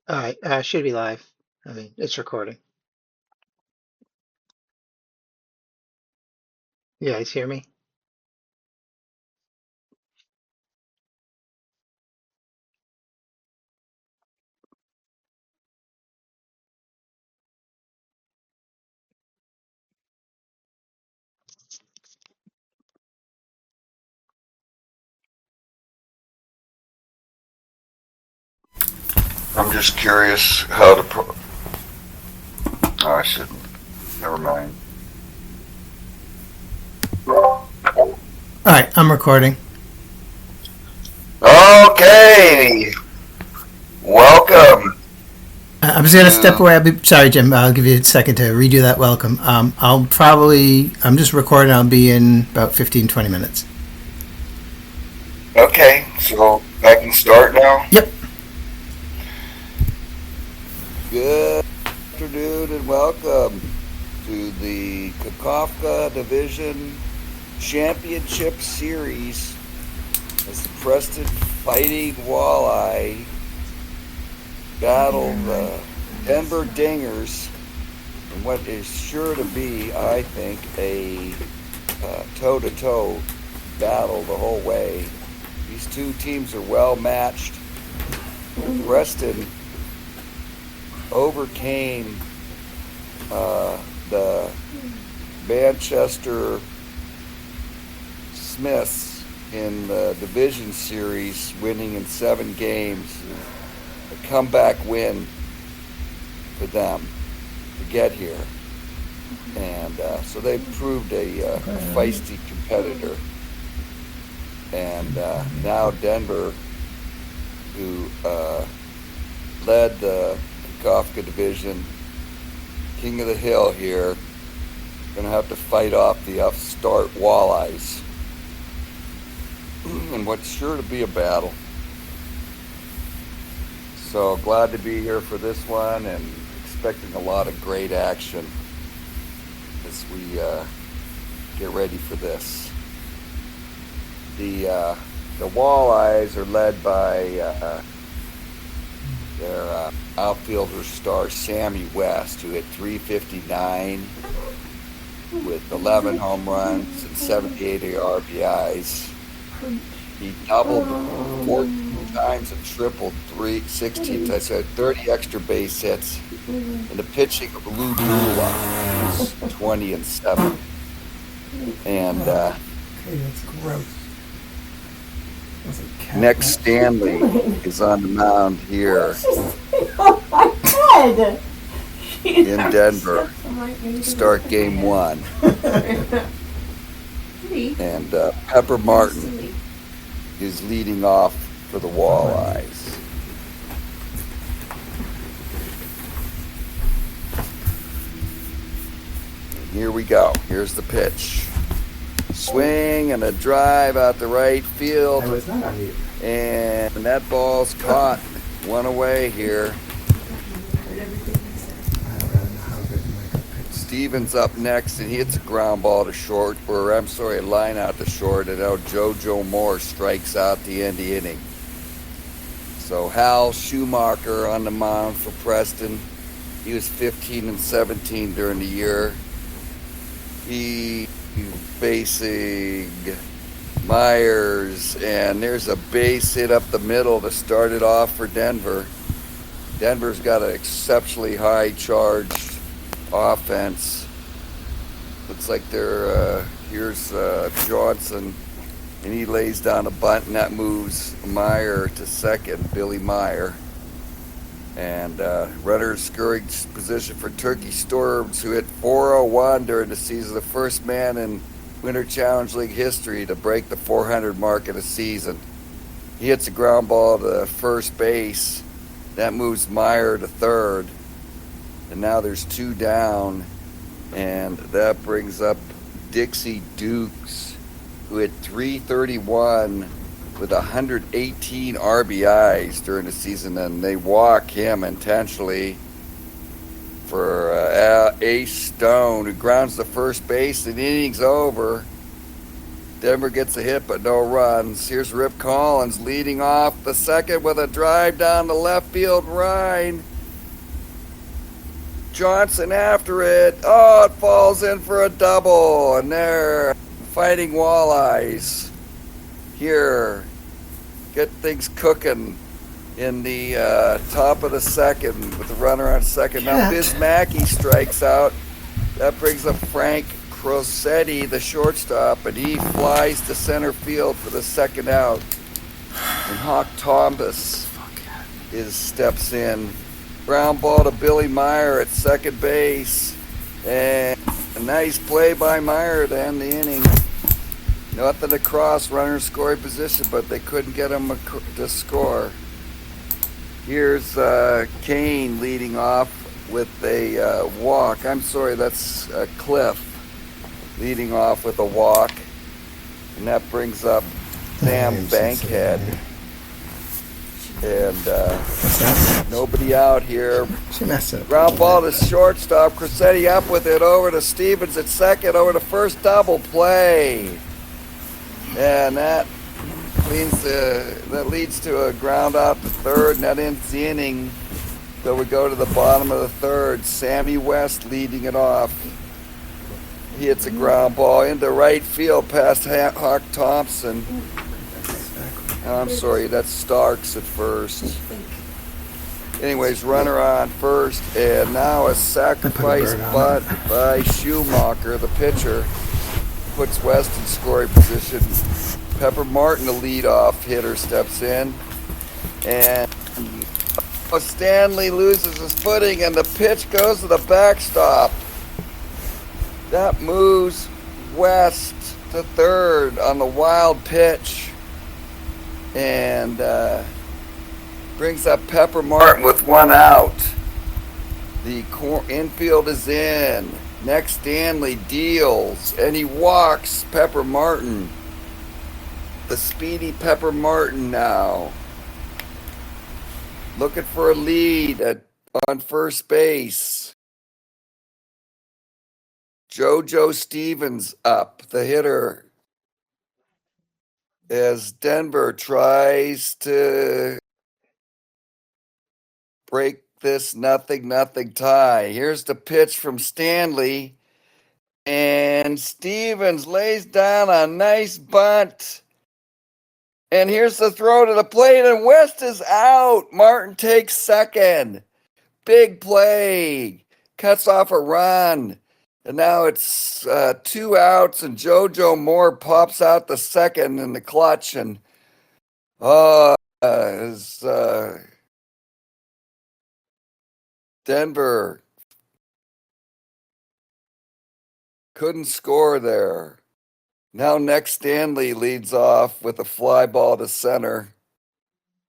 All right, should be live. I mean, it's recording. You guys hear me? I'm just curious how to. Oh, I shouldn't. Never mind. All right, I'm recording. Okay. Welcome I'm just gonna step to. away. Sorry, Jim. I'll give you a second to redo that welcome. I'm just recording. I'll be in about 15, 20 minutes. Okay, so I can start now. Yep. Good afternoon and welcome to the Kakofka Division Championship Series as the Preston Fighting Walleye battle the Denver Dingers in what is sure to be, I think, a toe-to-toe battle the whole way. These two teams are well matched. Preston overcame the Manchester Smiths in the division series, winning in 7 games. A comeback win for them to get here. And so they proved a feisty competitor. And now Denver, who led the Kafka division, king of the hill here, going to have to fight off the upstart Walleyes in what's sure to be a battle. So glad to be here for this one and expecting a lot of great action as we get ready for this. The Walleyes are led by their outfielder star Sammy West, who hit 359 with 11 home runs and 78 RBIs. He doubled 14 times and tripled 16 times, so 30 extra base hits. And the pitching of Lou Dula was 20 and 7. And Okay, that's gross. Nick Stanley is on the mound here in Denver to start game 1. And Pepper Martin is leading off for the Walleyes. And here we go. Here's the pitch. Swing and a drive out the right field. And that ball's caught. One away here. Stevens up next, and he hits a ground ball to short, or I'm sorry, a line out to short, and now JoJo Moore strikes out the end of the inning. So Hal Schumacher on the mound for Preston. He was 15 and 17 during the year. He facing Myers, and there's a base hit up the middle to start it off for Denver. Denver's got an exceptionally high charged offense. Looks like here's Johnson, and he lays down a bunt, and that moves Meyer to second, Billy Meyer. And runner scurrying position for Turkey Storms, who hit 401 during the season, the first man in Winter Challenge League history to break the 400 mark in a season. He hits a ground ball to first base. That moves Meyer to third. And now there's 2 down, and that brings up Dixie Dukes, who had 331 with 118 RBIs during the season, and they walk him intentionally for Ace Stone, who grounds to first base. The inning's over. Denver gets a hit, but no runs. Here's Rip Collins leading off the second with a drive down the left field line. Johnson after it. Oh, it falls in for a double. And they're Fighting Walleyes here. Get things cooking in the top of the second with the runner on second. Now Biz Mackey strikes out. That brings up Frank Crosetti, the shortstop, and he flies to center field for the second out. And Hawk Thomas steps in. Ground ball to Billy Meyer at second base. And a nice play by Meyer to end the inning. Nothing to cross, runner scoring position, but they couldn't get him to score. Here's Kane leading off with a walk. I'm sorry, that's Cliff leading off with a walk. And that brings up Sam Bankhead. And nobody out here. Ground ball to shortstop. Crosetti up with it over to Stevens at second, over to first, double play. And that leads to a ground out to third, and that ends the inning. So we go to the bottom of the third. Sammy West leading it off. He hits a ground ball into right field past Hawk Thompson. I'm sorry, that's Starks at first. Anyways, runner on first, and now a sacrifice bunt by Schumacher, the pitcher, puts West in scoring position. Pepper Martin, the leadoff hitter, steps in, and Stanley loses his footing, and the pitch goes to the backstop. That moves West to third on the wild pitch, and brings up Pepper Martin with one out. The infield is in. Next, Stanley deals, and he walks Pepper Martin. The speedy Pepper Martin now. Looking for a lead on first base. JoJo Stevens up, the hitter, as Denver tries to break this 0-0 tie. Here's the pitch from Stanley, and Stevens lays down a nice bunt. And here's the throw to the plate, and West is out. Martin takes second. Big play. Cuts off a run. And now it's 2 outs, and JoJo Moore pops out the second in the clutch. And Denver couldn't score there. Now next, Stanley leads off with a fly ball to center.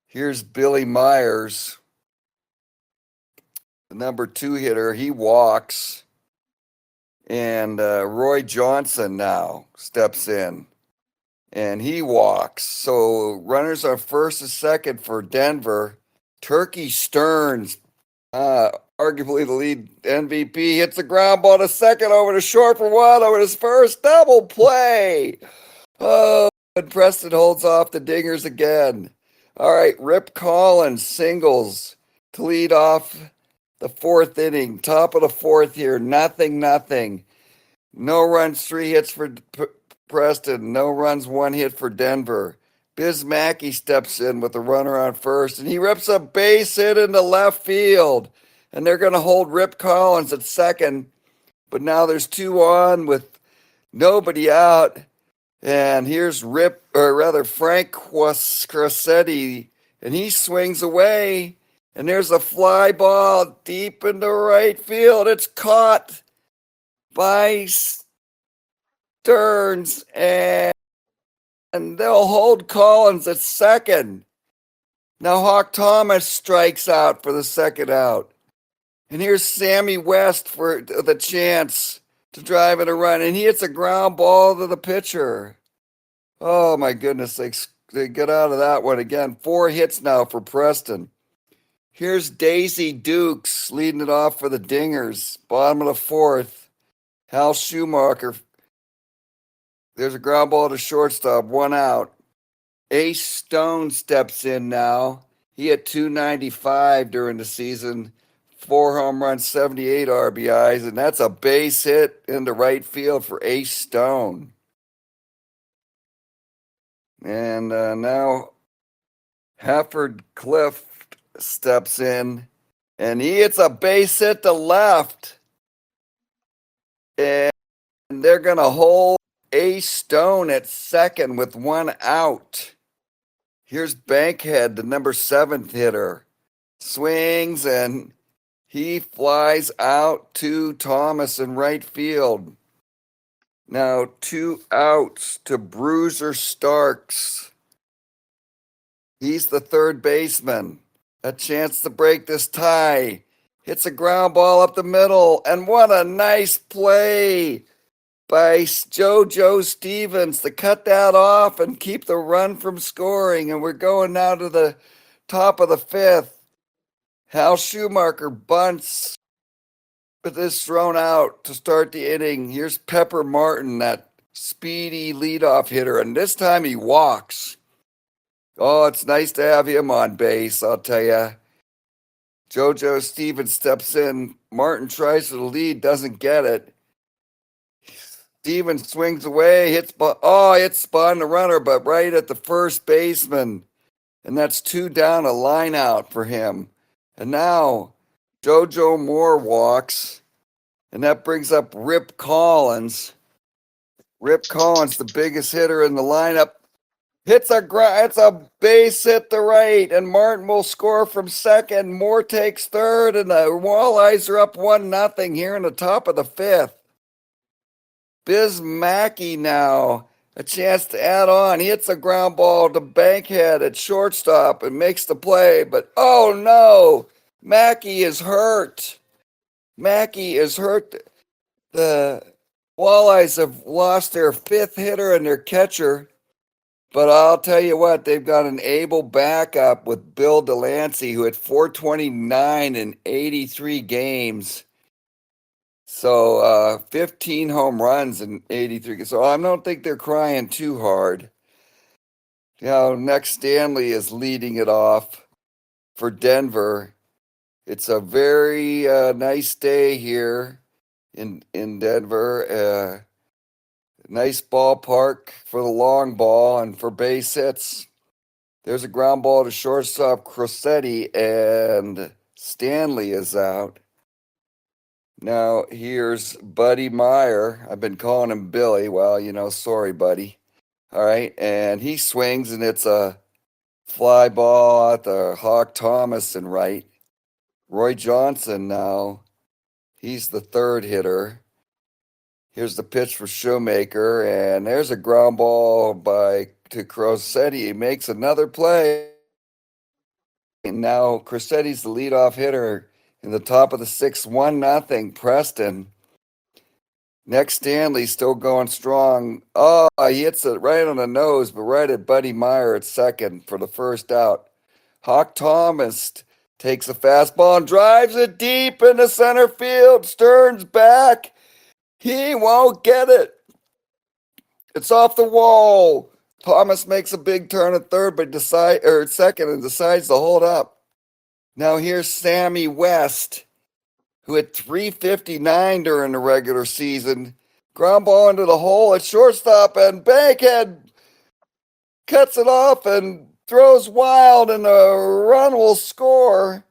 Here's Billy Myers, the number 2 hitter. He walks. And Roy Johnson now steps in. And he walks. So runners are first and second for Denver. Turkey Stearns, arguably the lead MVP, hits a ground ball to second, over to short for one, over his first, double play. Oh, and Preston holds off the dingers again. All right, Rip Collins singles to lead off the fourth inning. Top of the fourth here, 0-0. No runs, 3 hits for Preston. No runs, 1 hit for Denver. Biz Mackey steps in with a runner on first, and he rips a base hit into left field. And they're going to hold Rip Collins at second. But now there's 2 on with nobody out. And here's Frank Crosetti, and he swings away. And there's a fly ball deep into right field. It's caught by Stearns, and they'll hold Collins at second. Now Hawk Thomas strikes out for the second out. And here's Sammy West for the chance to drive in a run, and he hits a ground ball to the pitcher. Oh my goodness, they get out of that one again. 4 hits now for Preston. Here's Daisy Dukes leading it off for the Dingers. Bottom of the 4th. Hal Schumacher. There's a ground ball to shortstop, 1 out. Ace Stone steps in now. He hit 295 during the season, 4 home runs, 78 RBIs, and that's a base hit into right field for Ace Stone. And now Hefford Cliff steps in, and he hits a base hit to left. And they're going to hold Ace Stone at second with 1 out. Here's Bankhead, the number 7th hitter. Swings, and he flies out to Thomas in right field. Now 2 outs to Bruiser Starks. He's the third baseman. A chance to break this tie. Hits a ground ball up the middle, and what a nice play by JoJo Stevens to cut that off and keep the run from scoring. And we're going now to the top of the 5th. Hal Schumacher bunts, but this thrown out to start the inning. Here's Pepper Martin, that speedy leadoff hitter, and this time he walks. Oh, it's nice to have him on base, I'll tell you. JoJo Stevens steps in. Martin tries for the lead, doesn't get it. Stevens swings away, hits spun the runner, but right at the first baseman. And that's 2 down, a line out for him. And now JoJo Moore walks, and that brings up Rip Collins. Rip Collins, the biggest hitter in the lineup, it's a base hit to right, and Martin will score from second. Moore takes third, and the Walleyes are up 1-0 here in the top of the 5th. Biz Mackey now, a chance to add on. He hits a ground ball to Bankhead at shortstop and makes the play, but oh no, Mackey is hurt. Mackey is hurt. The Walleyes have lost their 5th hitter and their catcher. But I'll tell you what, they've got an able backup with Bill Delancey, who had 429 in 83 games. So 15 home runs in 83. So I don't think they're crying too hard. Next Stanley is leading it off for Denver. It's a very nice day here in Denver. Nice ballpark for the long ball and for base hits. There's a ground ball to shortstop Crossetti, and Stanley is out. Now here's Buddy Meyer. I've been calling him Billy. Well, sorry, buddy. All right, and he swings, and it's a fly ball at the Hawk Thomas and right. Roy Johnson now, he's the third hitter. Here's the pitch for Shoemaker, and there's a ground ball to Crossetti. He makes another play. And now Crossetti's the leadoff hitter in the top of the 6th, 1-0 Preston. Next Stanley still going strong. Oh, he hits it right on the nose, but right at Buddy Meyer at second for the first out. Hawk Thomas takes a fastball and drives it deep into center field. Stearns back. He won't get it. It's off the wall. Thomas makes a big turn at third, but second, and decides to hold up. Now here's Sammy West, who had 359 during the regular season. Ground ball into the hole at shortstop, and Bankhead cuts it off and throws wild, and a run will score.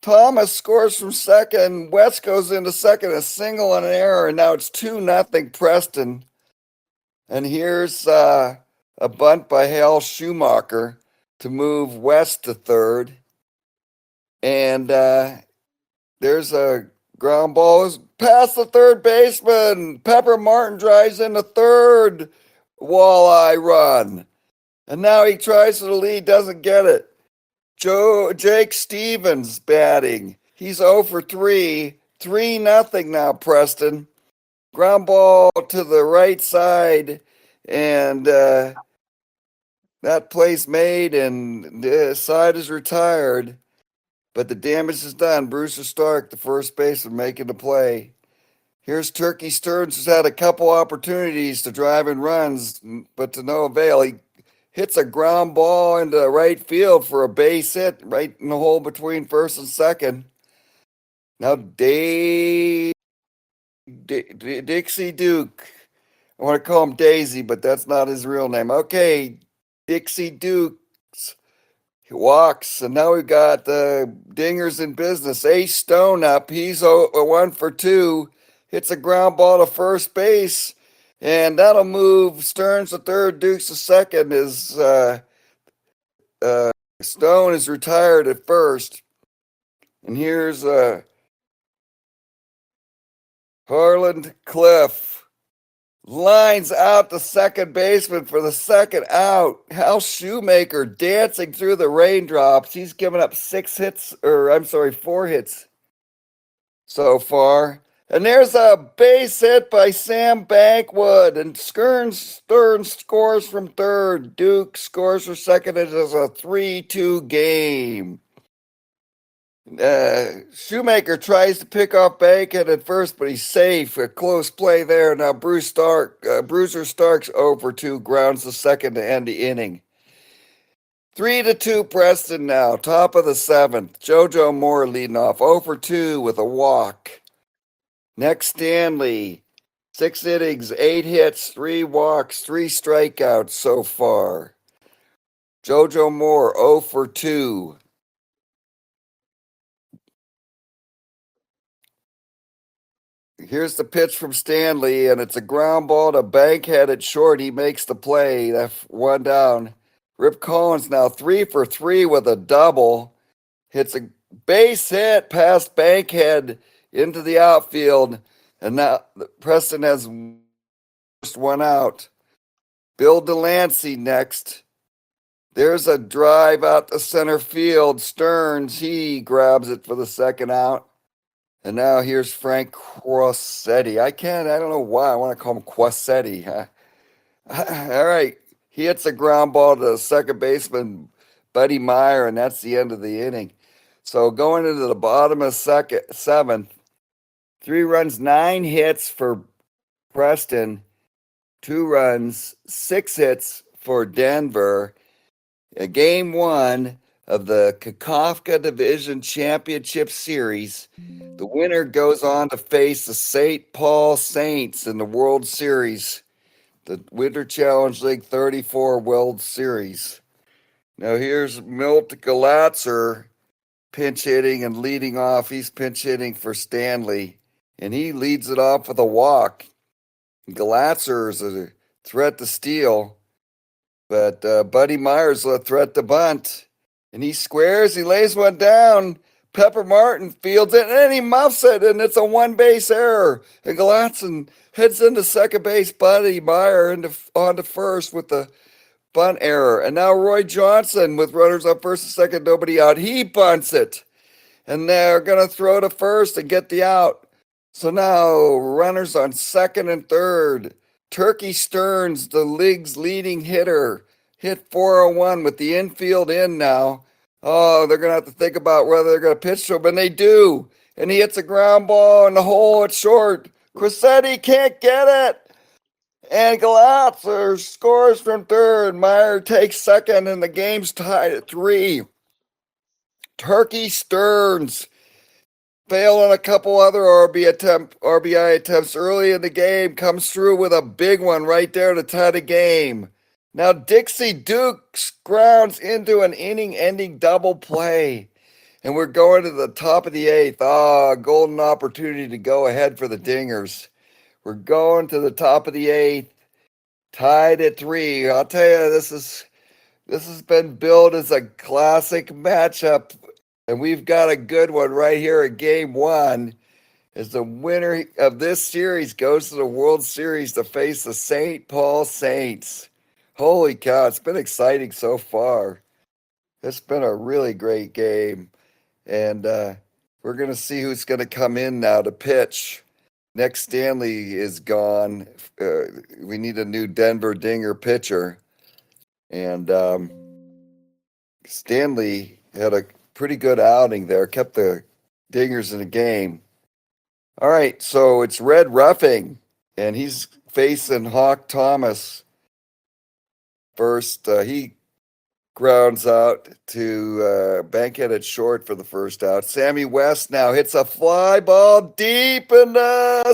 Thomas scores from second. West goes into second, a single and an error, and now it's 2-0 Preston. And here's a bunt by Hal Schumacher to move West to third. And there's a ground ball past the third baseman. Pepper Martin drives into third. Walleye run. And now he tries for the lead, doesn't get it. Jake Stevens batting. He's 0 for 3. 3-0 now, Preston. Ground ball to the right side. And That play's made and the side is retired, but the damage is done. Brewster Stark, the first baseman, making the play. Here's Turkey Stearns, who's had a couple opportunities to drive in runs, but to no avail. He hits a ground ball into right field for a base hit right in the hole between first and second. Now Dixie Duke. I want to call him Daisy, but that's not his real name. Okay, Dixie Dukes. He walks, and now we got the Dingers in business. Ace Stone up. He's a 1 for 2. Hits a ground ball to first base, and that'll move Stearns to third, Dukes to second. As uh, Stone is retired at first, and here's Harland Cliff. Lines out the second baseman for the second out. Hal Shoemaker dancing through the raindrops. He's given up 4 hits so far. And there's a base hit by Sam Bankwood. And Stearns scores from third. Duke scores for second. It is a 3-2 game. Shoemaker tries to pick off Bankhead at first, but he's safe. A close play there. Now Bruiser Starks over 2 grounds the second to end the inning. 3-2 Preston now, top of the 7th. JoJo Moore leading off 0-2 with a walk. Next Stanley, 6 innings, 8 hits, 3 walks, 3 strikeouts so far. JoJo Moore 0-2. Here's the pitch from Stanley, and it's a ground ball to Bankhead at short. He makes the play. That's 1 down. Rip Collins now 3-for-3 with a double. Hits a base hit past Bankhead into the outfield, and now Preston has 1 out. Bill Delancey next. There's a drive out to center field. Stearns, he grabs it for the second out. And now here's Frank Quassetti. I don't know why I want to call him Quassetti. All right. He hits a ground ball to second baseman Buddy Meyer, and that's the end of the inning. So going into the bottom of 7th, 3 runs, 9 hits for Preston, 2 runs, 6 hits for Denver. Game 1 of the Kakofka Division Championship Series. The winner goes on to face the St. Paul Saints in the World Series, the Winter Challenge League 34 World Series. Now here's Milt Galatzer pinch hitting and leading off. He's pinch hitting for Stanley, and he leads it off with a walk. Galatzer is a threat to steal, but Buddy Myers a threat to bunt. And he squares, he lays one down. Pepper Martin fields it, and then he muffs it, and it's a 1-base error. And Galatzin heads into second base. Buddy Meyer onto first with the bunt error. And now Roy Johnson with runners up first and second, nobody out. He bunts it. And they're going to throw to first and get the out. So now runners on second and third. Turkey Stearns, the league's leading hitter, hit 401 with the infield in now. Oh, they're going to have to think about whether they're going to pitch to him, and they do. And he hits a ground ball in the hole at short. Crissetti can't get it. And Galatzer scores from third. Meyer takes second, and the game's tied at 3. Turkey Stearns failed on a couple other RBI attempts early in the game. Comes through with a big one right there to tie the game. Now Dixie Dukes grounds into an inning-ending double play. And we're going to the top of the 8th. Golden opportunity to go ahead for the Dingers. We're going to the top of the 8th. Tied at 3. I'll tell you, this has been billed as a classic matchup. And we've got a good one right here at Game 1. As the winner of this series goes to the World Series to face the St. Paul Saints. Holy cow, it's been exciting so far. It's been a really great game. And we're going to see who's going to come in now to pitch. Next Stanley is gone. We need a new Denver Dinger pitcher. And Stanley had a pretty good outing there, kept the Dingers in the game. All right, so it's Red Roughing, and he's facing Hawk Thomas first. He grounds out to Bankhead at short for the first out. Sammy West now hits a fly ball deep in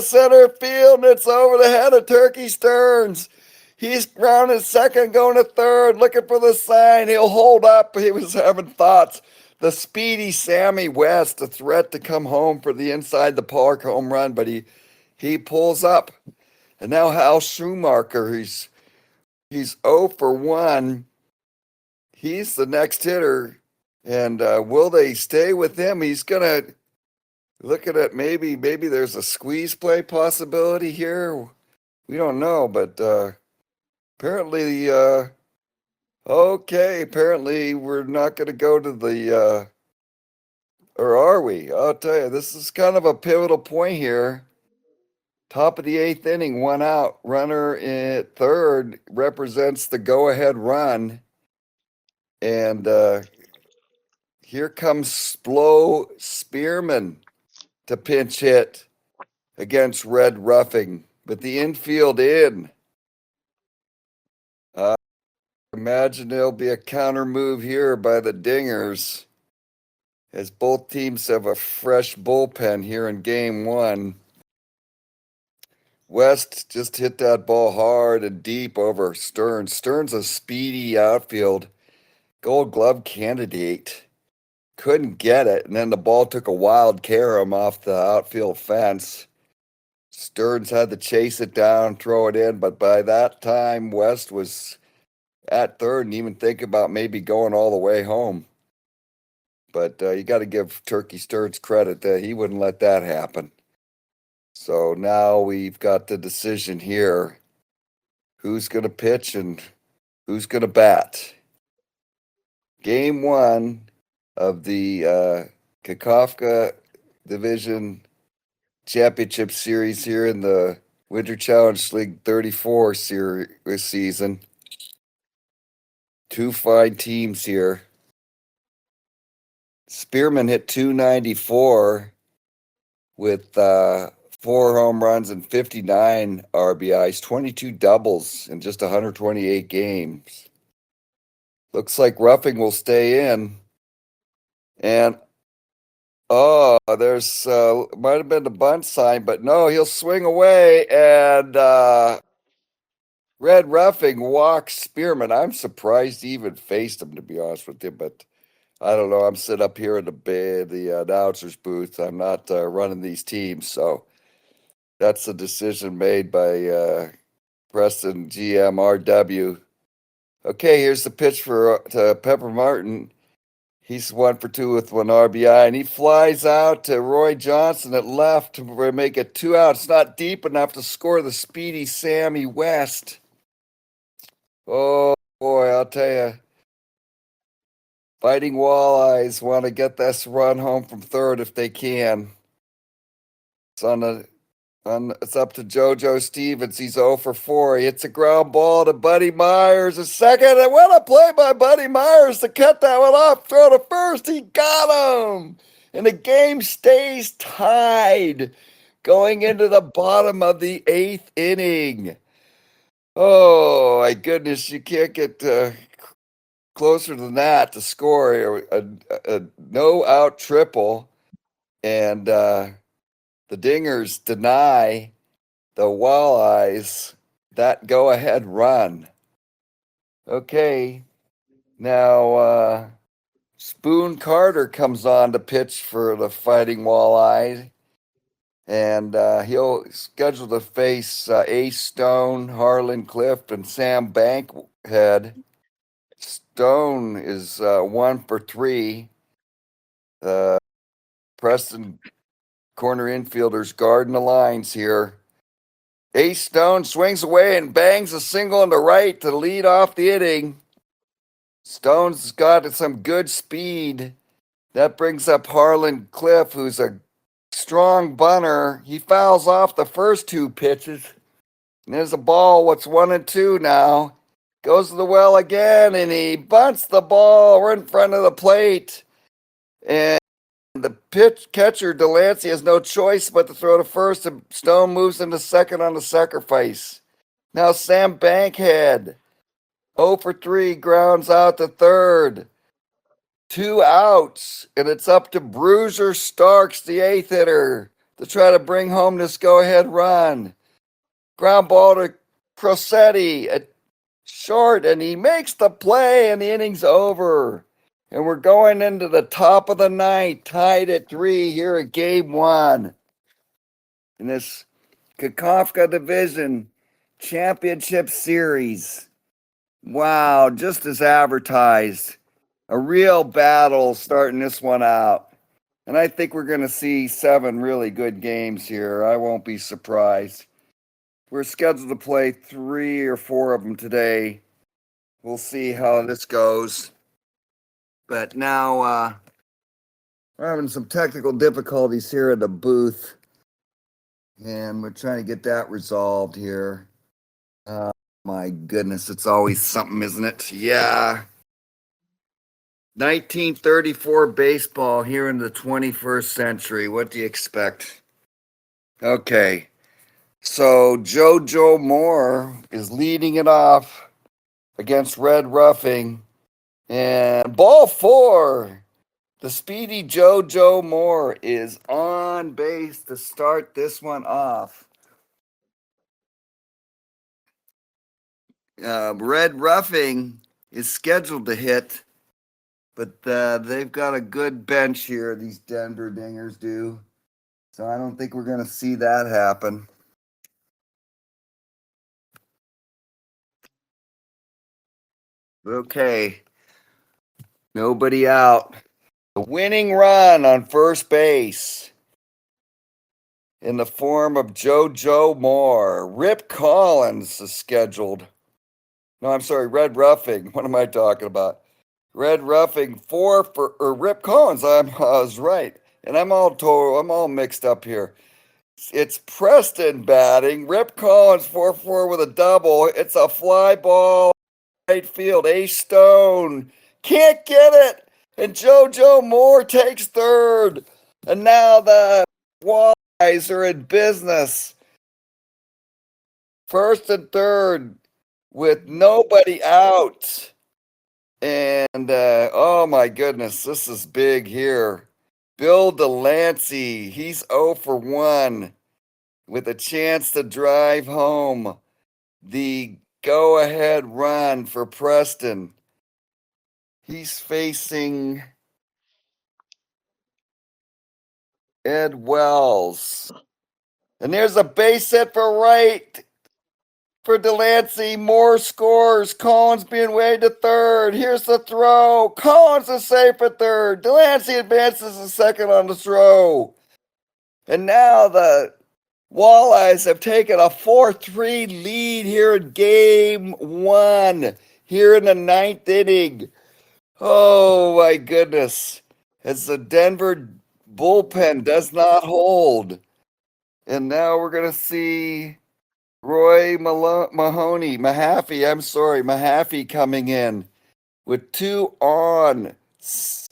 center field, and it's over the head of Turkey Stearns. He's rounding second, going to third, looking for the sign. He'll hold up. He was having thoughts. The speedy Sammy West, a threat to come home for the inside the park home run, but he pulls up. And now Hal Schumacher, he's 0 for 1. He's the next hitter. And will they stay with him? He's gonna looking at maybe there's a squeeze play possibility here. We don't know, but apparently okay, apparently we're not gonna go to the or are we? I'll tell you, this is kind of a pivotal point here. Top of the 8th inning, 1 out. Runner at third represents the go-ahead run. And here comes Splo Spearman to pinch hit against Red Roughing. But the infield in. Imagine there'll be a counter move here by the Dingers, as both teams have a fresh bullpen here in game 1. West just hit that ball hard and deep over Stearns. Stearns a speedy outfield Gold Glove candidate. Couldn't get it, and then the ball took a wild carom off the outfield fence. Stearns had to chase it down, throw it in, but by that time, West was at third and even thinking about maybe going all the way home. But you got to give Turkey Stearns credit that he wouldn't let that happen. So now we've got the decision here. Who's going to pitch and who's going to bat? Game 1 of the Kakofka Division Championship Series here in the Winter Challenge League 34 season. Two fine teams here. Spearman hit .294 with 4 home runs and 59 RBIs, 22 doubles in just 128 games. Looks like Roughing will stay in. And there's might have been the bunt sign, but no, he'll swing away, and Red Roughing walks Spearman. I'm surprised he even faced him, to be honest with you, but I don't know. I'm sitting up here in the announcer's booth. I'm not running these teams, so that's a decision made by Preston GM RW. Okay, here's the pitch to Pepper Martin. He's 1 for 2 with 1 RBI, and he flies out to Roy Johnson at left to make it 2 out. It's not deep enough to score the speedy Sammy West. Oh, boy, I'll tell you. Fighting Walleyes want to get this run home from third if they can. It's up to JoJo Stevens. He's 0 for 4. He hits a ground ball to Buddy Myers. A second, and what a play by Buddy Myers to cut that one off. Throw to first. He got him. And the game stays tied going into the bottom of the 8th inning. Oh, my goodness. You can't get closer than that to score a no-out triple. And the Dingers deny the Walleyes that go-ahead run. Okay, now Spoon Carter comes on to pitch for the Fighting Walleye, and he'll schedule to face Ace Stone, Harlan Clift, and Sam Bankhead. Stone is 1 for 3. Preston corner infielders guarding the lines here. Ace Stone swings away and bangs a single on the right to lead off the inning. Stone's got some good speed. That brings up Harlan Cliff, who's a strong bunter. He fouls off the first 2 pitches. And there's a ball. What's 1 and 2 now? goes to the well again, and he bunts the ball right in front of the plate. And the pitch catcher, Delancey, has no choice but to throw to first, and Stone moves into second on the sacrifice. Now Sam Bankhead, 0 for 3, grounds out to third. 2 outs, and it's up to Bruiser Starks, the eighth hitter, to try to bring home this go-ahead run. Ground ball to Crosetti at short, and he makes the play, and the inning's over. And we're going into the top of the ninth, tied at 3 here at Game 1 in this Kakofka Division Championship Series. Wow, just as advertised. A real battle starting this one out. And I think we're going to see 7 really good games here. I won't be surprised. We're scheduled to play 3 or 4 of them today. We'll see how this goes. But now we're having some technical difficulties here at the booth. And we're trying to get that resolved here. My goodness, it's always something, isn't it? Yeah. 1934 baseball here in the 21st century. What do you expect? Okay. So JoJo Moore is leading it off against Red Ruffing. And ball 4. The speedy JoJo Moore is on base to start this one off. Red Ruffing is scheduled to hit, but they've got a good bench here, these Denver Dingers do. So I don't think we're going to see that happen. Okay. Nobody out. The winning run on first base in the form of JoJo Moore. Rip Collins is scheduled. No, I'm sorry, Red Ruffing. What am I talking about? Red Ruffing 4 for Rip Collins. I was right. And I'm all mixed up here. It's Preston batting. Rip Collins 4-4 with a double. It's a fly ball right field. A Stone can't get it. And JoJo Moore takes third. And now the Walleyes are in business. First and third with nobody out. And oh my goodness, this is big here. Bill Delancey, he's 0 for 1 with a chance to drive home the go-ahead run for Preston. He's facing Ed Wells. And there's a base hit for right for Delancey. Moore scores. Collins being waved to third. Here's the throw. Collins is safe at third. Delancey advances to second on the throw. And now the Walleyes have taken a 4-3 lead here in Game 1, here in the ninth inning. Oh my goodness. As the Denver bullpen does not hold. And now we're going to see Roy Mahaffey coming in with 2 on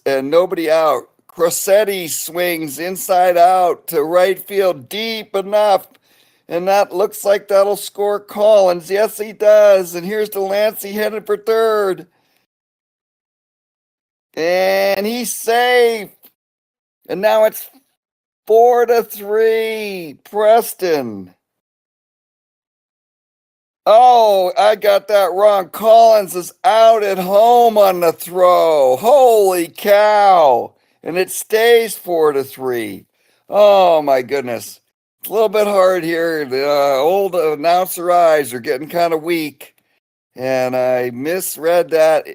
and nobody out. Crosetti swings inside out to right field deep enough. And that looks like that'll score Collins. Yes, he does. And here's Delancey headed for third. And he's safe. And now it's 4-3. Preston. Oh, I got that wrong. Collins is out at home on the throw. Holy cow. And it stays 4-3. Oh, my goodness. It's a little bit hard here. The old announcer eyes are getting kind of weak. And I misread that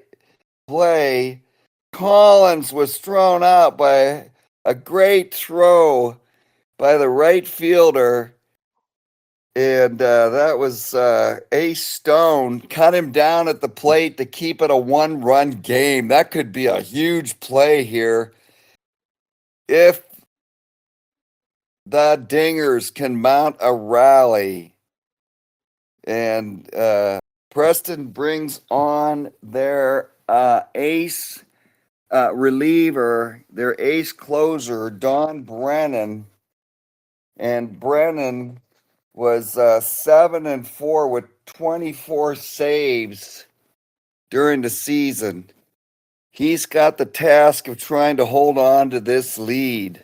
play. Collins was thrown out by a great throw by the right fielder. And that was A Stone. Cut him down at the plate to keep it a 1-run game. That could be a huge play here. If the Dingers can mount a rally and Preston brings on their ace reliever, their ace closer, Don Brennan. And Brennan was 7-4 with 24 saves during the season. He's got the task of trying to hold on to this lead.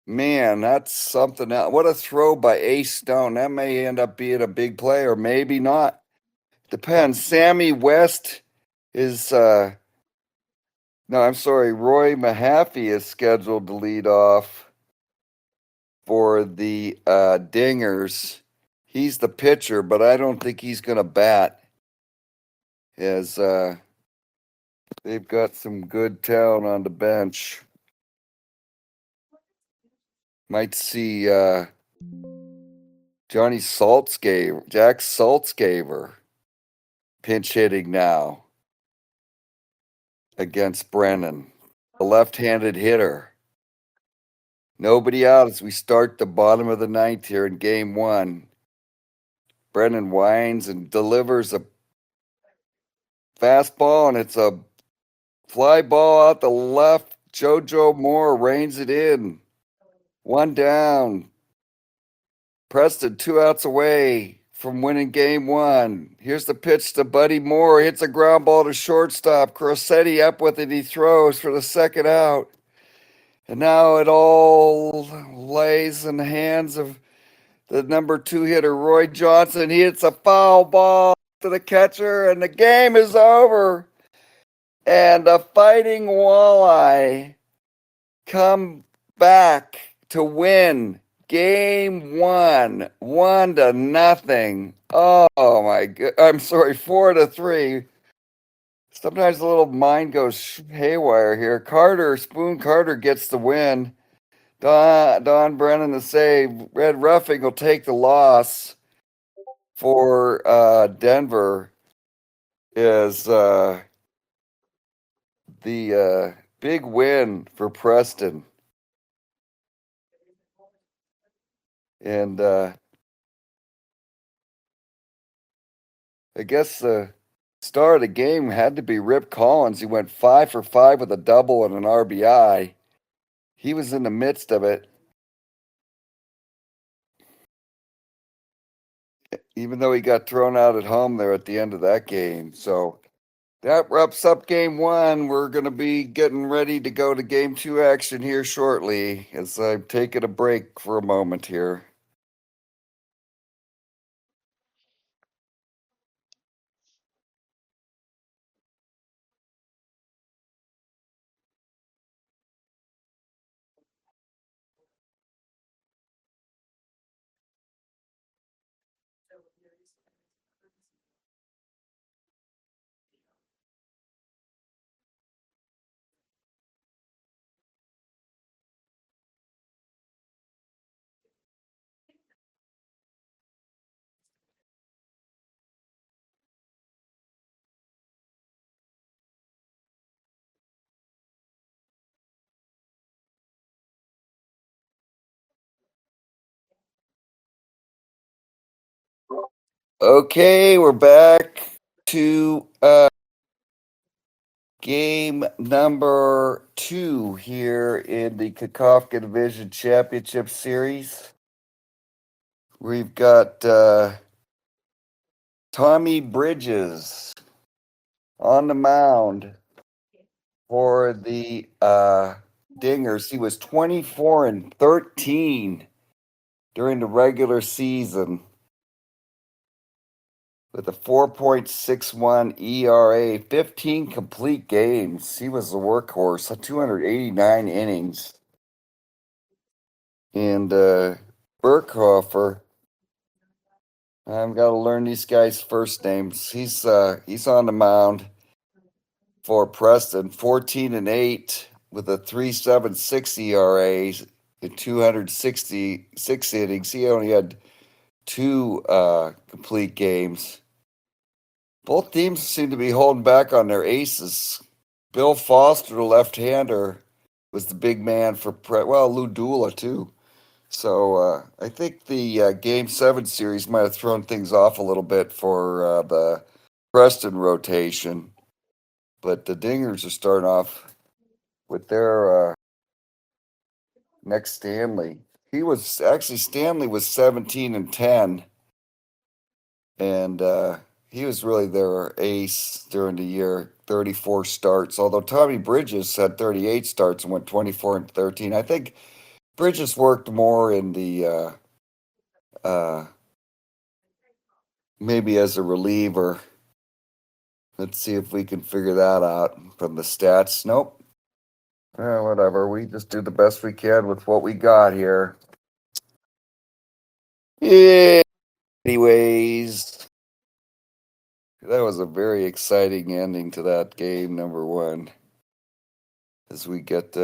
Man, that's something else. What a throw by Ace Stone. That may end up being a big play or maybe not. Depends. Sammy West is no, I'm sorry, Roy Mahaffey is scheduled to lead off for the Dingers. He's the pitcher, but I don't think he's going to bat, as they've got some good talent on the bench. Might see Jack Saltzgaver, pinch hitting now against Brennan, a left-handed hitter. Nobody out as we start the bottom of the ninth here in game one. Brennan winds and delivers a fastball, and it's a fly ball out the left. JoJo Moore reins it in. One down. Preston 2 outs away from winning game one. Here's the pitch to Buddy Moore. Hits a ground ball to shortstop. Crossetti up with it. He throws for the second out. And now it all lays in the hands of the number 2 hitter, Roy Johnson. He hits a foul ball to the catcher, and the game is over. And the Fighting Walleye come back to win game one, 1-0. Oh my god! I'm sorry, 4-3. Sometimes a little mind goes haywire here. Spoon Carter gets the win. Don Brennan the save. Red Ruffing will take the loss for Denver. Is the big win for Preston. And I guess the star of the game had to be Rip Collins. He went 5 for 5 with a double and an RBI. He was in the midst of it. Even though he got thrown out at home there at the end of that game. So that wraps up game one. We're going to be getting ready to go to game two action here shortly as I'm taking a break for a moment here. Okay, we're back to game number 2 here in the Kakofka Division Championship Series. We've got Tommy Bridges on the mound for the Dingers. He was 24-13 during the regular season with a 4.61 ERA, 15 complete games. He was the workhorse, 289 innings. And Burkhofer, I've got to learn these guys' first names. He's on the mound for Preston, 14-8 with a 3.76 ERA in 266 innings. He only had 2 complete games. Both teams seem to be holding back on their aces. Bill Foster, the left-hander, was the big man for Lou Dula too. So I think the Game 7 series might have thrown things off a little bit for the Preston rotation. But the Dingers are starting off with their next Stanley. Stanley was 17-10, and he was really their ace during the year. 34 starts, although Tommy Bridges had 38 starts and went 24-13. I think Bridges worked more in the uh, maybe as a reliever. Let's see if we can figure that out from the stats. Nope. Whatever. We just do the best we can with what we got here. Yeah. Anyways, that was a very exciting ending to that game, number one. As we get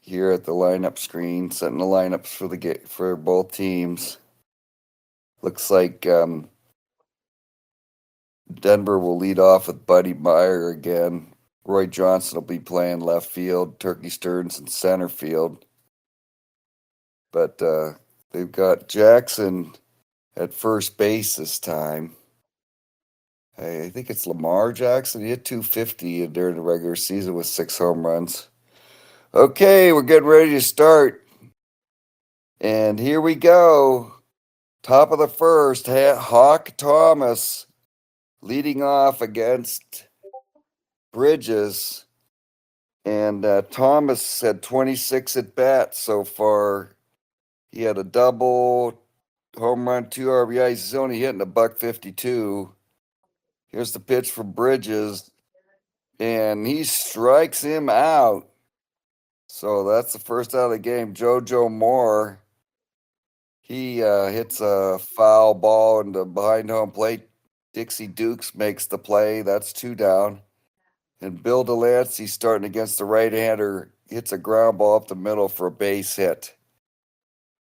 here at the lineup screen, setting the lineups for both teams. Looks like Denver will lead off with Buddy Meyer again. Roy Johnson will be playing left field. Turkey Stearns in center field. But they've got Jackson at first base this time. I think it's Lamar Jackson. He hit 250 during the regular season with 6 home runs. Okay, we're getting ready to start. And here we go. Top of the first, Hawk Thomas leading off against Bridges. And Thomas had 26 at bats so far. He had a double, home run, 2 RBIs. He's only hitting $152. Here's the pitch from Bridges, and he strikes him out. So that's the first out of the game. JoJo Moore, he hits a foul ball into behind home plate. Dixie Dukes makes the play. That's 2 down. And Bill Delancey, starting against the right-hander, hits a ground ball up the middle for a base hit.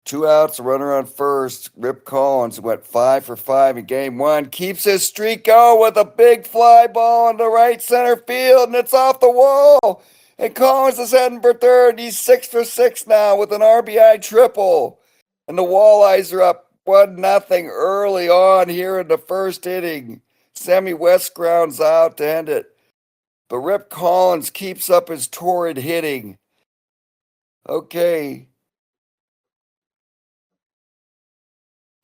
2 outs, a runner on first. Rip Collins went 5 for 5 in game 1. Keeps his streak going with a big fly ball into right center field, and it's off the wall. And Collins is heading for third. He's 6 for 6 now with an RBI triple. And the Walleyes are up 1-0 early on here in the first inning. Sammy West grounds out to end it. But Rip Collins keeps up his torrid hitting. Okay.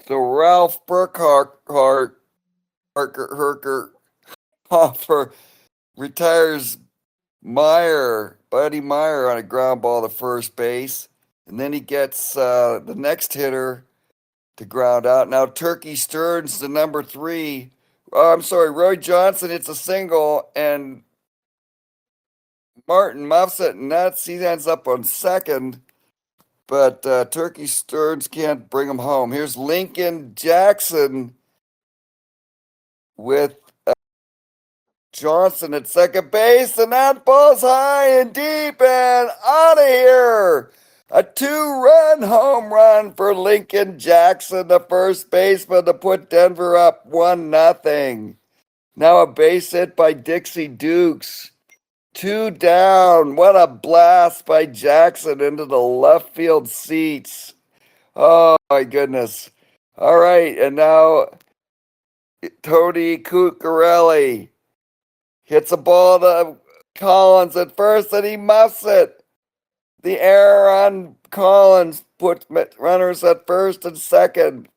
So Ralph Burkhart Herker Hoffer retires Buddy Meyer on a ground ball to first base. And then he gets the next hitter to ground out. Now Turkey Stearns, the number 3. Roy Johnson hits a single, and Martin Muffset nuts. He ends up on second. But Turkey Stearns can't bring him home. Here's Lincoln Jackson with Johnson at second base, and that ball's high and deep and out of here. A 2-run home run for Lincoln Jackson, the first baseman, to put Denver up 1-0. Now a base hit by Dixie Dukes. 2 down. What a blast by Jackson into the left field seats. Oh, my goodness. All right, and now Tony Cuccarelli hits a ball to Collins at first, and he muffs it. The error on Collins puts runners at first and second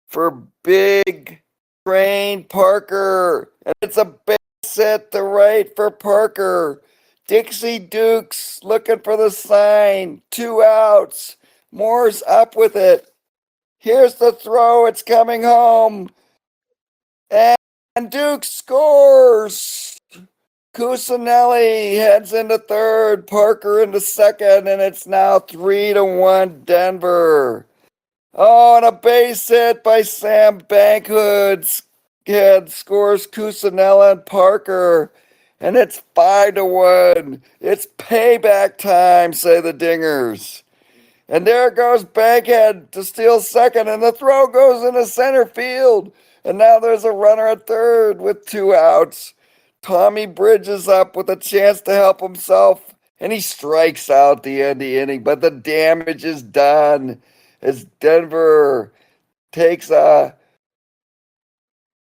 for big Train Parker. And it's a base hit to right for Parker. Dixie Dukes looking for the sign. 2 outs. Moore's up with it. Here's the throw. It's coming home. And Duke scores. Cusinelli heads into third. Parker into second. And it's now 3-1 Denver. Oh, and a base hit by Sam Bankhood. Scores Cusinella and Parker. And it's 5-1. It's payback time, say the Dingers. And there goes Bankhead to steal second, and the throw goes into center field. And now there's a runner at third with 2 outs. Tommy Bridges up with a chance to help himself, and he strikes out the end of the inning, but the damage is done. as Denver takes a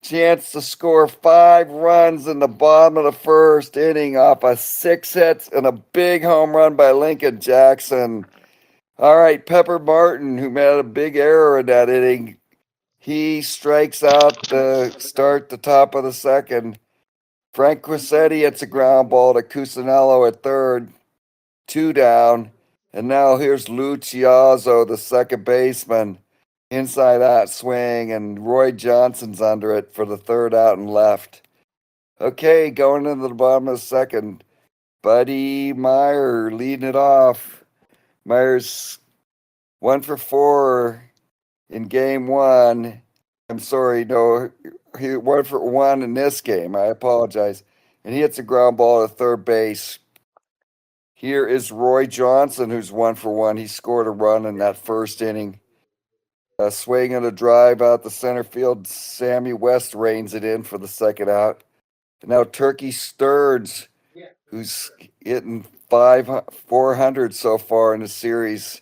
chance to score 5 runs in the bottom of the first inning off of 6 hits and a big home run by Lincoln Jackson. All right, Pepper Martin, who made a big error in that inning, he strikes out to start the top of the second. Frank Crissetti hits a ground ball to Cusinello at third, 2 down. And now here's Lou Chiazzo, the second baseman, inside that swing, and Roy Johnson's under it for the third out and left. Okay, going into the bottom of the second, Buddy Meyer leading it off. Meyer's 1 for 4 in game one. I'm sorry, no, he 1 for 1 in this game. I apologize. And he hits a ground ball to third base. Here is Roy Johnson, who's 1 for 1. He scored a run in that first inning. A swing and a drive out the center field. Sammy West reins it in for the second out. And now Turkey Sturge, who's hitting 400 so far in the series,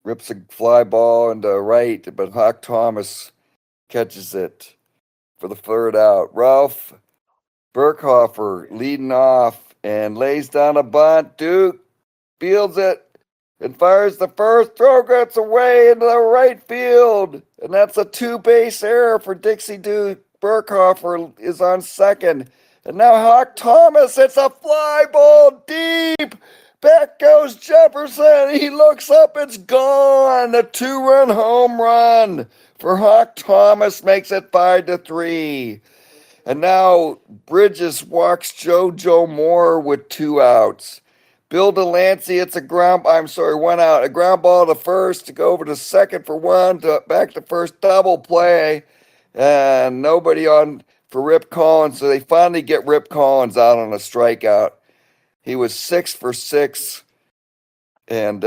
rips a fly ball into right, but Hawk Thomas catches it for the third out. Ralph Burkhofer leading off and lays down a bunt. Duke fields it and fires the first. Throw gets away into the right field. And that's a 2-base error for Dixie Duke. Burkhofer is on second. And now Hawk Thomas hits a fly ball deep. Back goes Jefferson. He looks up. It's gone. A 2-run home run for Hawk Thomas makes it 5-3. And now Bridges walks JoJo Moore with 2 outs. Bill Delancey hits 1 out. A ground ball to first to go over to second for 1, back to first, double play. And nobody on for Rip Collins. So they finally get Rip Collins out on a strikeout. He was 6 for 6 and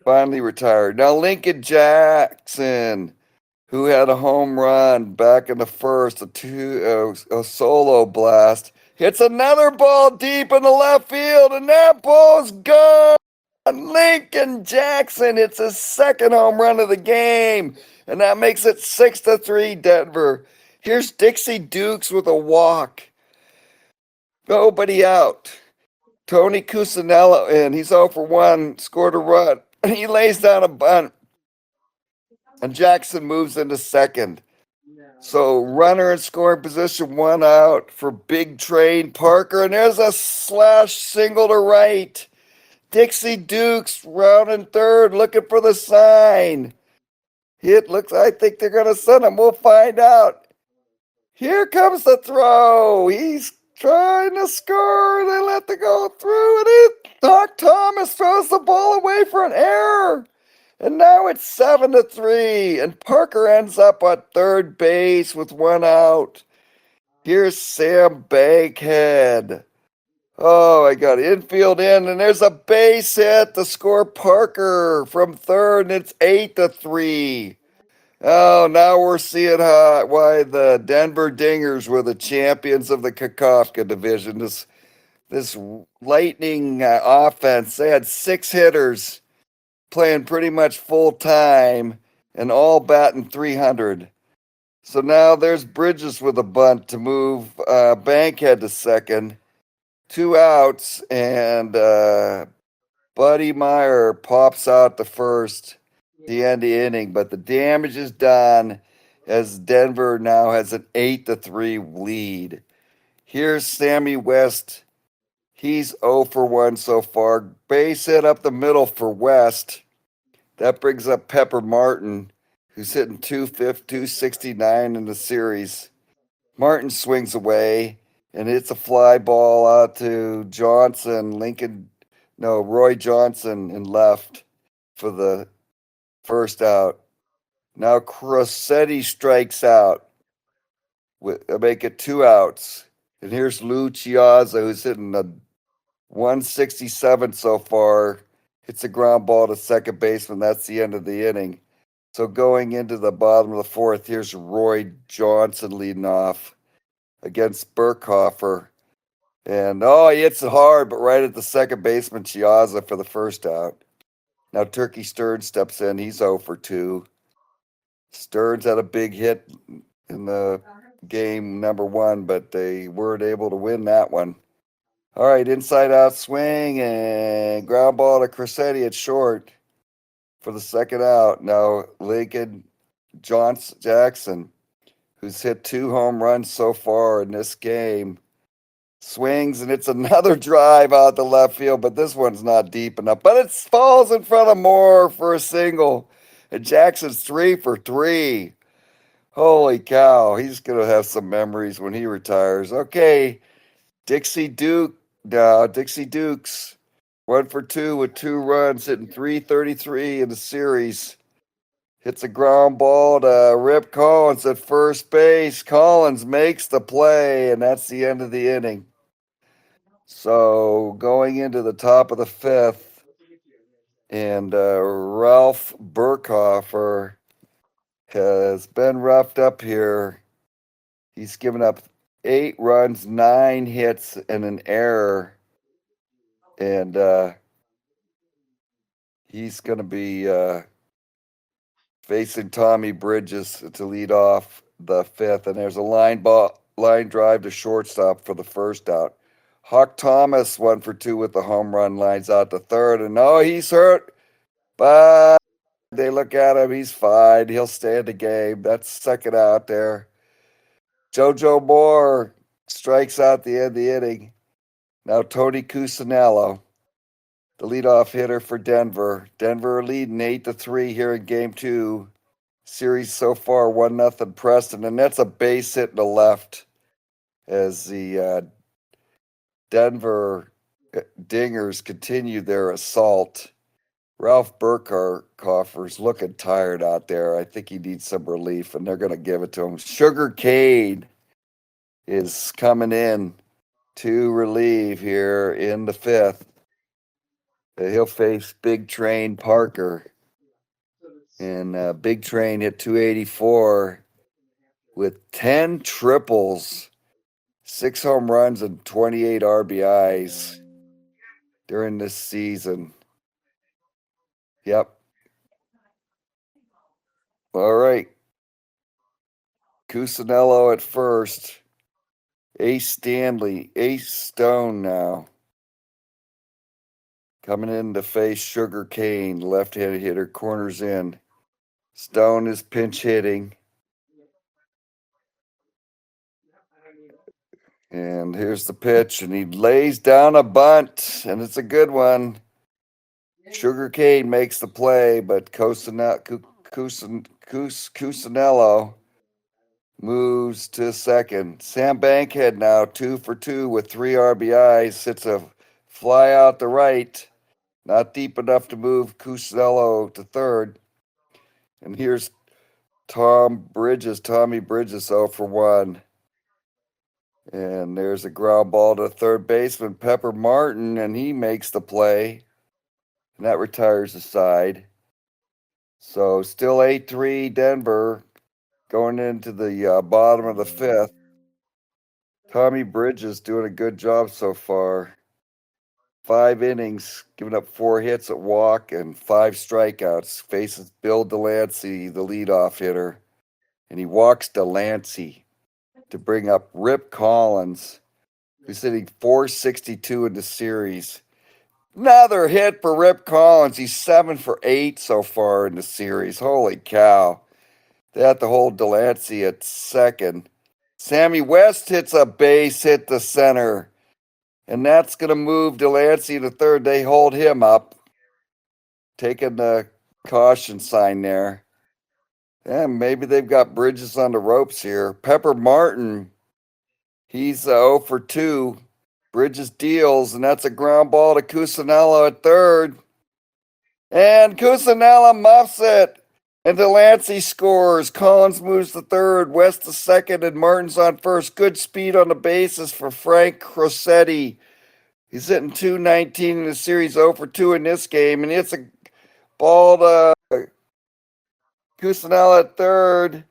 finally retired. Now Lincoln Jackson, who had a home run back in the first, a solo blast, hits another ball deep in the left field, and that ball's gone. Lincoln Jackson hits his second home run of the game, and that makes it 6-3 Denver. Here's Dixie Dukes with a walk. Nobody out. Tony Cusinello, and he's 0 for 1, scored a run. He lays down a bunt, and Jackson moves into second. So runner in scoring position, 1 out for Big Train Parker, and there's a slash single to right. Dixie Dukes rounding third, looking for the sign. I think they're going to send him. We'll find out. Here comes the throw. He's trying to score. They let the go through, and Hawk Thomas throws the ball away for an error. And now it's 7-3, and Parker ends up at third base with 1 out. Here's Sam Bankhead. Oh, I got infield in, and there's a base hit to score Parker from third, and it's 8-3. Oh, now we're seeing why the Denver Dingers were the champions of the Kakofka division. This lightning offense, they had 6 hitters playing pretty much full time and all batting 300. So now there's Bridges with a bunt to move Bankhead to second. 2 outs, and Buddy Meyer pops out to first the end of the inning, but the damage is done as Denver now has an 8-3 lead. Here's Sammy West. He's 0 for 1 so far. Base hit up the middle for West. That brings up Pepper Martin, who's hitting 269 in the series. Martin swings away and hits a fly ball out to Roy Johnson in left for the first out. Now Crissetti strikes out, make it 2 outs. And here's Lou Chiazza, who's hitting a 167 so far. Hits a ground ball to second baseman. That's the end of the inning. So going into the bottom of the fourth, here's Roy Johnson leading off against Burkhofer. And he hits it hard, but right at the second baseman, Chiazza, for the first out. Now Turkey Stearns steps in. He's 0 for 2. Stearns had a big hit in the game number 1, but they weren't able to win that one. All right, inside out swing and ground ball to Cressetti at short for the second out. Now Lincoln Jackson, who's hit 2 home runs so far in this game, swings, and it's another drive out the left field, but this one's not deep enough. But it falls in front of Moore for a single, and Jackson's 3 for 3. Holy cow, he's going to have some memories when he retires. Okay, Dixie Dukes, 1 for 2 with 2 runs, hitting .333 in the series. Hits a ground ball to Rip Collins at first base. Collins makes the play, and that's the end of the inning. So going into the top of the 5th, and Ralph Burkhofer has been roughed up here. He's given up 8 runs, 9 hits, and an error. And he's going to be facing Tommy Bridges to lead off the 5th. And there's a line drive to shortstop for the first out. Huck Thomas 1 for 2 with the home run, lines out to third. And he's hurt, but they look at him. He's fine. He'll stay in the game. That's second out there. JoJo Moore strikes out the end of the inning. Now Tony Cusinello, the leadoff hitter for Denver. Denver leading 8-3 here in game 2. Series so far 1-0 Preston, and that's a base hit in the left as the Denver Dingers continue their assault. Ralph Burkhofer's looking tired out there. I think he needs some relief, and they're going to give it to him. Sugar Cade is coming in to relieve here in the 5th. He'll face Big Train Parker. And Big Train hit .284 with 10 triples, 6 home runs, and 28 RBIs during this season. Yep. All right. Cusinello at first. Ace Stone now. Coming in to face Sugar Cane, left-handed hitter, corners in. Stone is pinch hitting. And here's the pitch, and he lays down a bunt, and it's a good one. Sugar Cane makes the play, but Cusinello moves to second. Sam Bankhead now 2 for 2 with 3 RBIs. Hits a fly out the right. Not deep enough to move Cusinello to third. And here's Tommy Bridges 0 for 1. And there's a ground ball to third baseman Pepper Martin, and he makes the play. And that retires the side. So still 8-3 Denver going into the bottom of the 5th. Tommy Bridges doing a good job so far. 5 innings, giving up 4 hits at walk and 5 strikeouts. Faces Bill Delancey, the leadoff hitter. And he walks Delancey to bring up Rip Collins, who's hitting .462 in the series. Another hit for Rip Collins. He's 7 for 8 so far in the series. Holy cow. They have to hold Delancey at second. Sammy West hits a base hit to center. And that's going to move Delancey to third. They hold him up. Taking the caution sign there. And maybe they've got Bridges on the ropes here. Pepper Martin, he's 0 for 2. Bridges deals, and that's a ground ball to Cusinello at third. And Cusinello muffs it. And Delancey scores. Collins moves to third. West to second, and Martin's on first. Good speed on the bases for Frank Cressetti. He's hitting .219 in the series, 0 for 2 in this game. And it's a ball to Cusinello at third.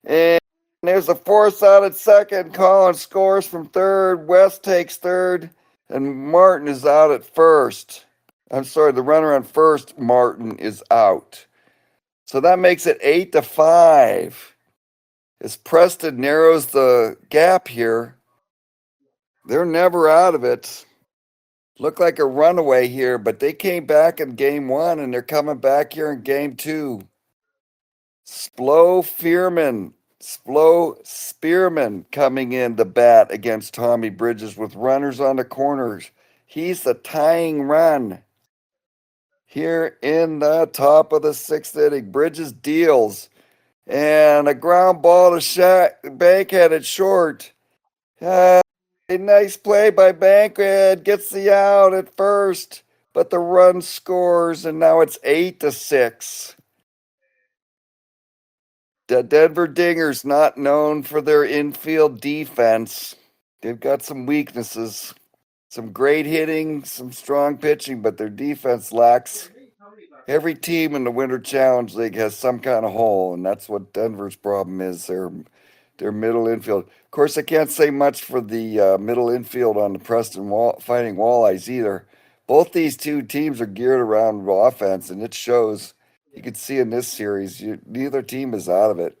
And there's a force out at second. Collins scores from third. West takes third. And Martin is out at first. I'm sorry, the runner on first, Martin, is out. So that makes it 8-5. As Preston narrows the gap here, they're never out of it. Looked like a runaway here, but they came back in game one and they're coming back here in game two. Splo Spearman coming in to bat against Tommy Bridges with runners on the corners. He's the tying run here in the top of the sixth inning. Bridges deals and a ground ball to Bankhead short. A nice play by Bankhead, gets the out at first, but the run scores, and now it's 8-6. The Denver Dingers not known for their infield defense. They've got some weaknesses, some great hitting, some strong pitching, but their defense lacks. Every team in the Winter Challenge League has some kind of hole, and that's what Denver's problem is. Their middle infield. Of course, I can't say much for the middle infield on the Preston Fighting Walleyes either. Both these two teams are geared around offense, and it shows. You can see in this series, neither team is out of it.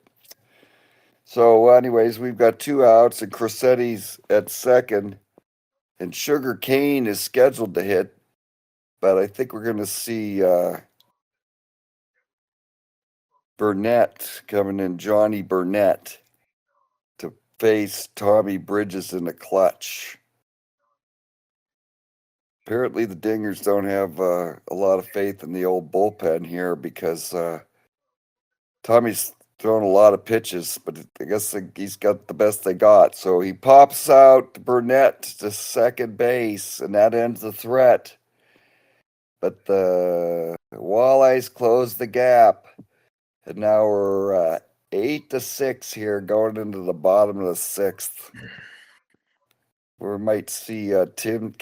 So, anyways, we've got 2 outs, and Cressetti's at second, and Sugar Cane is scheduled to hit, but I think we're going to see Burnett coming in, Johnny Burnett, to face Tommy Bridges in the clutch. Apparently, the Dingers don't have a lot of faith in the old bullpen here because Tommy's thrown a lot of pitches, but I guess he's got the best they got. So he pops out Burnett to second base, and that ends the threat. But the Walleyes close the gap, and now we're 8-6 here going into the bottom of the sixth. We might see Tim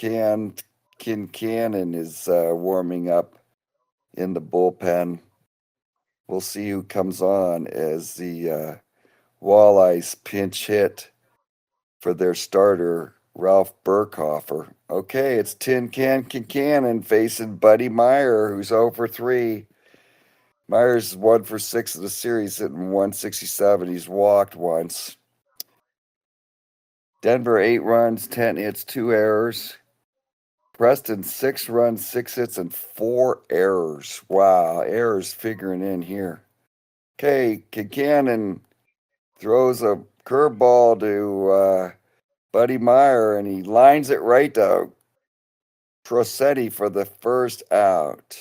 Kincannon is warming up in the bullpen. We'll see who comes on as the Walleyes pinch hit for their starter, Ralph Burkhofer. Okay, it's Tin Can Kincannon facing Buddy Meyer, who's 0 for 3. Meyer's 1 for 6 of the series, hitting 167. He's walked once. Denver 8 runs, 10 hits, 2 errors. Preston 6 runs, 6 hits, and 4 errors. Wow, errors figuring in here. Okay, Kincannon throws a curveball to Buddy Meyer, and he lines it right to Cressetti for the first out.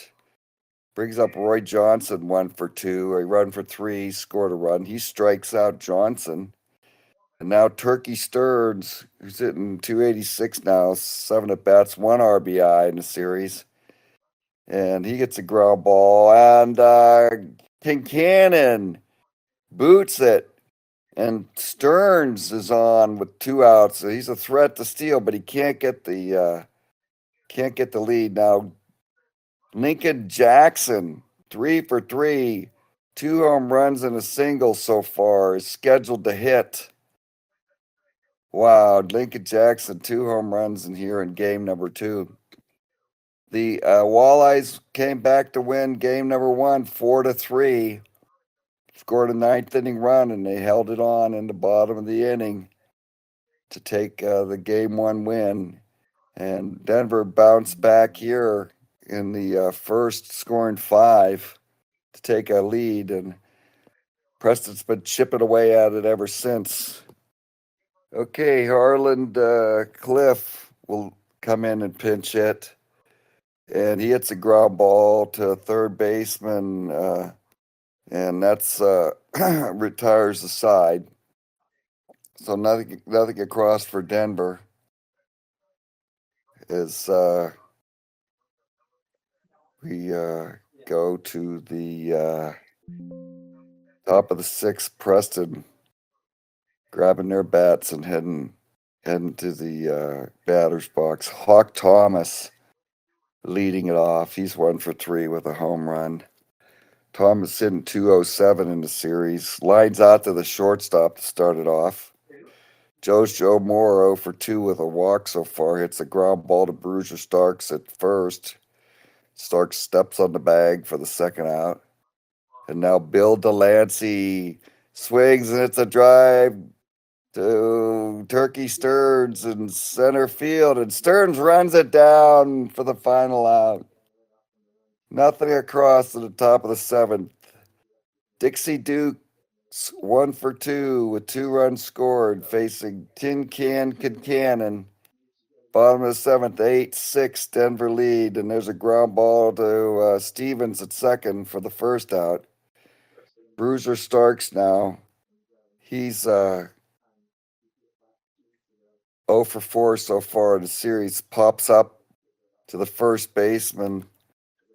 Brings up Roy Johnson 1 for 2. A run for 3, scored a run. He strikes out Johnson. And now Turkey Stearns, who's hitting 286 now, 7 at bats, 1 RBI in the series. And he gets a ground ball. And Kincannon boots it. And Stearns is on with 2 outs. So he's a threat to steal, but he can't get the lead. Now Lincoln Jackson, 3 for 3, 2 home runs and a single so far, is scheduled to hit. Wow, Lincoln Jackson, 2 home runs in here in game number 2. The Walleyes came back to win game number 1, 4-3. Scored a 9th inning run, and they held it on in the bottom of the inning to take the game 1 win. And Denver bounced back here in the first, scoring 5 to take a lead, and Preston's been chipping away at it ever since. Okay, Harland Cliff will come in and pinch hit, and he hits a ground ball to third baseman, and that's retires the side. So nothing across for Denver as we go to the top of the 6th. Preston grabbing their bats and heading to the batter's box. Hawk Thomas leading it off. He's 1 for 3 with a home run. Thomas hitting 207 in the series. Lines out to the shortstop to start it off. Joe Moore 0 for 2 with a walk so far. Hits a ground ball to Bruiser Starks at first. Stark steps on the bag for the second out. And now Bill Delancey swings, and it's a drive to Turkey Stearns in center field, and Stearns runs it down for the final out. Nothing across to the top of the seventh. Dixie Dukes 1 for 2 with 2 runs scored, facing Tin Can Concannon. Bottom of the seventh, 8-6 Denver lead, and there's a ground ball to Stevens at second for the first out. Bruiser Starks now. He's 0 for 4 so far in the series. Pops up to the first baseman,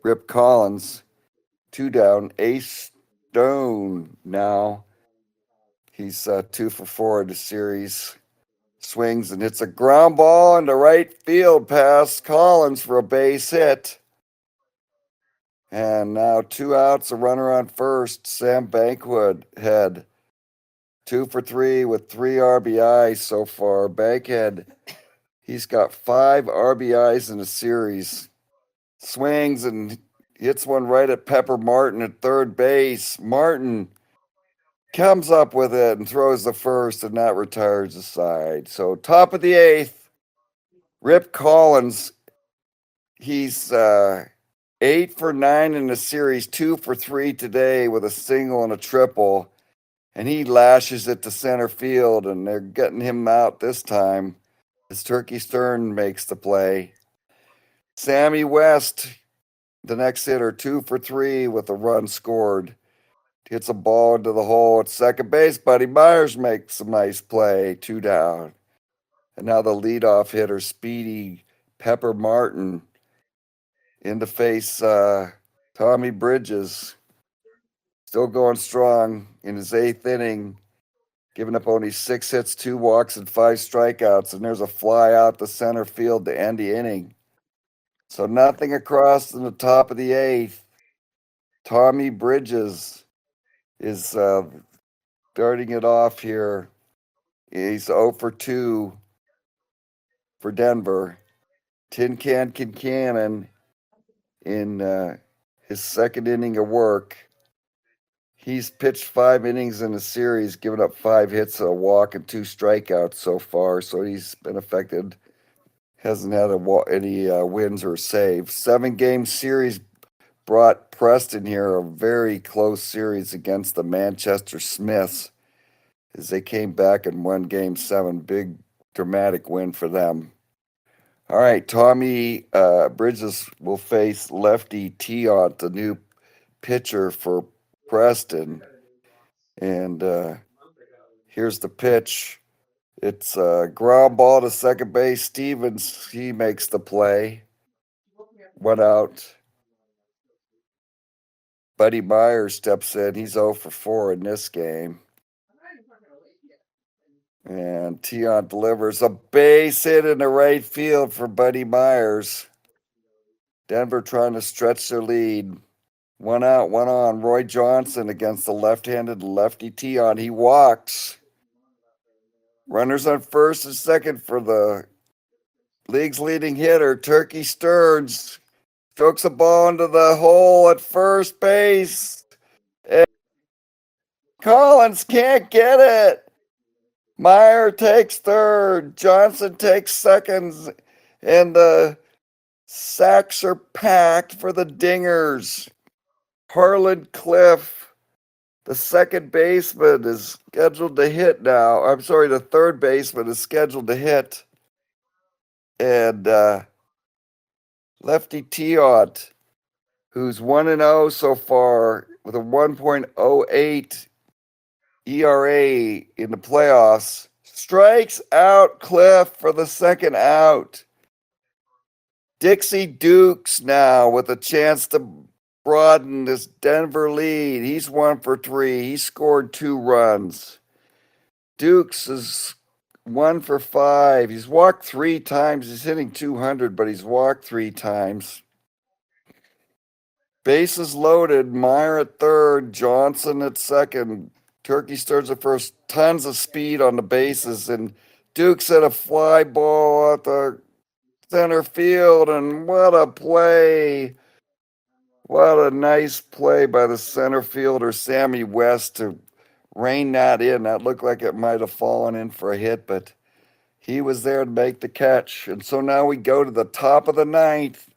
Rip Collins. 2 down. Ace Stone now. He's 2 for 4 in the series. Swings and hits a ground ball into right field past Collins for a base hit. And now 2 outs, a runner on first. Sam Bankwood head 2 for 3 with 3 RBIs so far. Bankhead, he's got 5 RBIs in the series. Swings and hits one right at Pepper Martin at third base. Martin comes up with it and throws the first, and that retires the side. So top of the eighth, Rip Collins, he's 8 for 9 in the series, 2 for 3 today with a single and a triple. And he lashes it to center field, and they're getting him out this time as Turkey Stern makes the play. Sammy West, the next hitter, 2 for 3 with a run scored. Hits a ball into the hole at second base. Buddy Myers makes a nice play, 2 down. And now the leadoff hitter, Speedy Pepper Martin, in to face Tommy Bridges. Still going strong in his 8th inning, giving up only 6 hits, 2 walks, and 5 strikeouts. And there's a fly out to center field to end the inning. So nothing across in the top of the 8th. Tommy Bridges is starting it off here. He's 0 for 2 for Denver. Tin Can Concannon in his second inning of work. He's pitched 5 innings in the series, given up 5 hits, a walk, and 2 strikeouts so far. So he's been affected. Hasn't had any wins or saves. 7-game series brought Preston here a very close series against the Manchester Smiths as they came back and won Game 7. Big, dramatic win for them. All right, Tommy Bridges will face lefty Tiant, the new pitcher for Preston. And here's the pitch. It's a ground ball to second base. Stevens, he makes the play. 1 out. Buddy Myers steps in. He's 0 for 4 in this game. And Tiant delivers a base hit in the right field for Buddy Myers. Denver trying to stretch their lead. 1 out, 1 on. Roy Johnson against the left-handed lefty Tiant. He walks. Runners on first and second for the league's leading hitter, Turkey Stearns. Strokes a ball into the hole at first base. And Collins can't get it. Meyer takes third. Johnson takes seconds. And the sacks are packed for the Dingers. Harlan Cliff, the second baseman, is scheduled to hit now. I'm sorry, the third baseman is scheduled to hit. And lefty Tiant, who's 1-0 so far with a 1.08 ERA in the playoffs, strikes out Cliff for the second out. Dixie Dukes now with a chance to broaden this Denver lead. He's 1 for 3. He scored 2 runs. Dukes is 1 for 5. He's walked 3 times. He's hitting 200, but he's walked 3 times. Bases loaded. Meyer at third. Johnson at second. Turkey Stearns at first. Tons of speed on the bases. And Dukes hit a fly ball at the center field. And what a play What a nice play by the center fielder, Sammy West, to rein that in. That looked like it might have fallen in for a hit, but he was there to make the catch. And so now we go to the top of the ninth.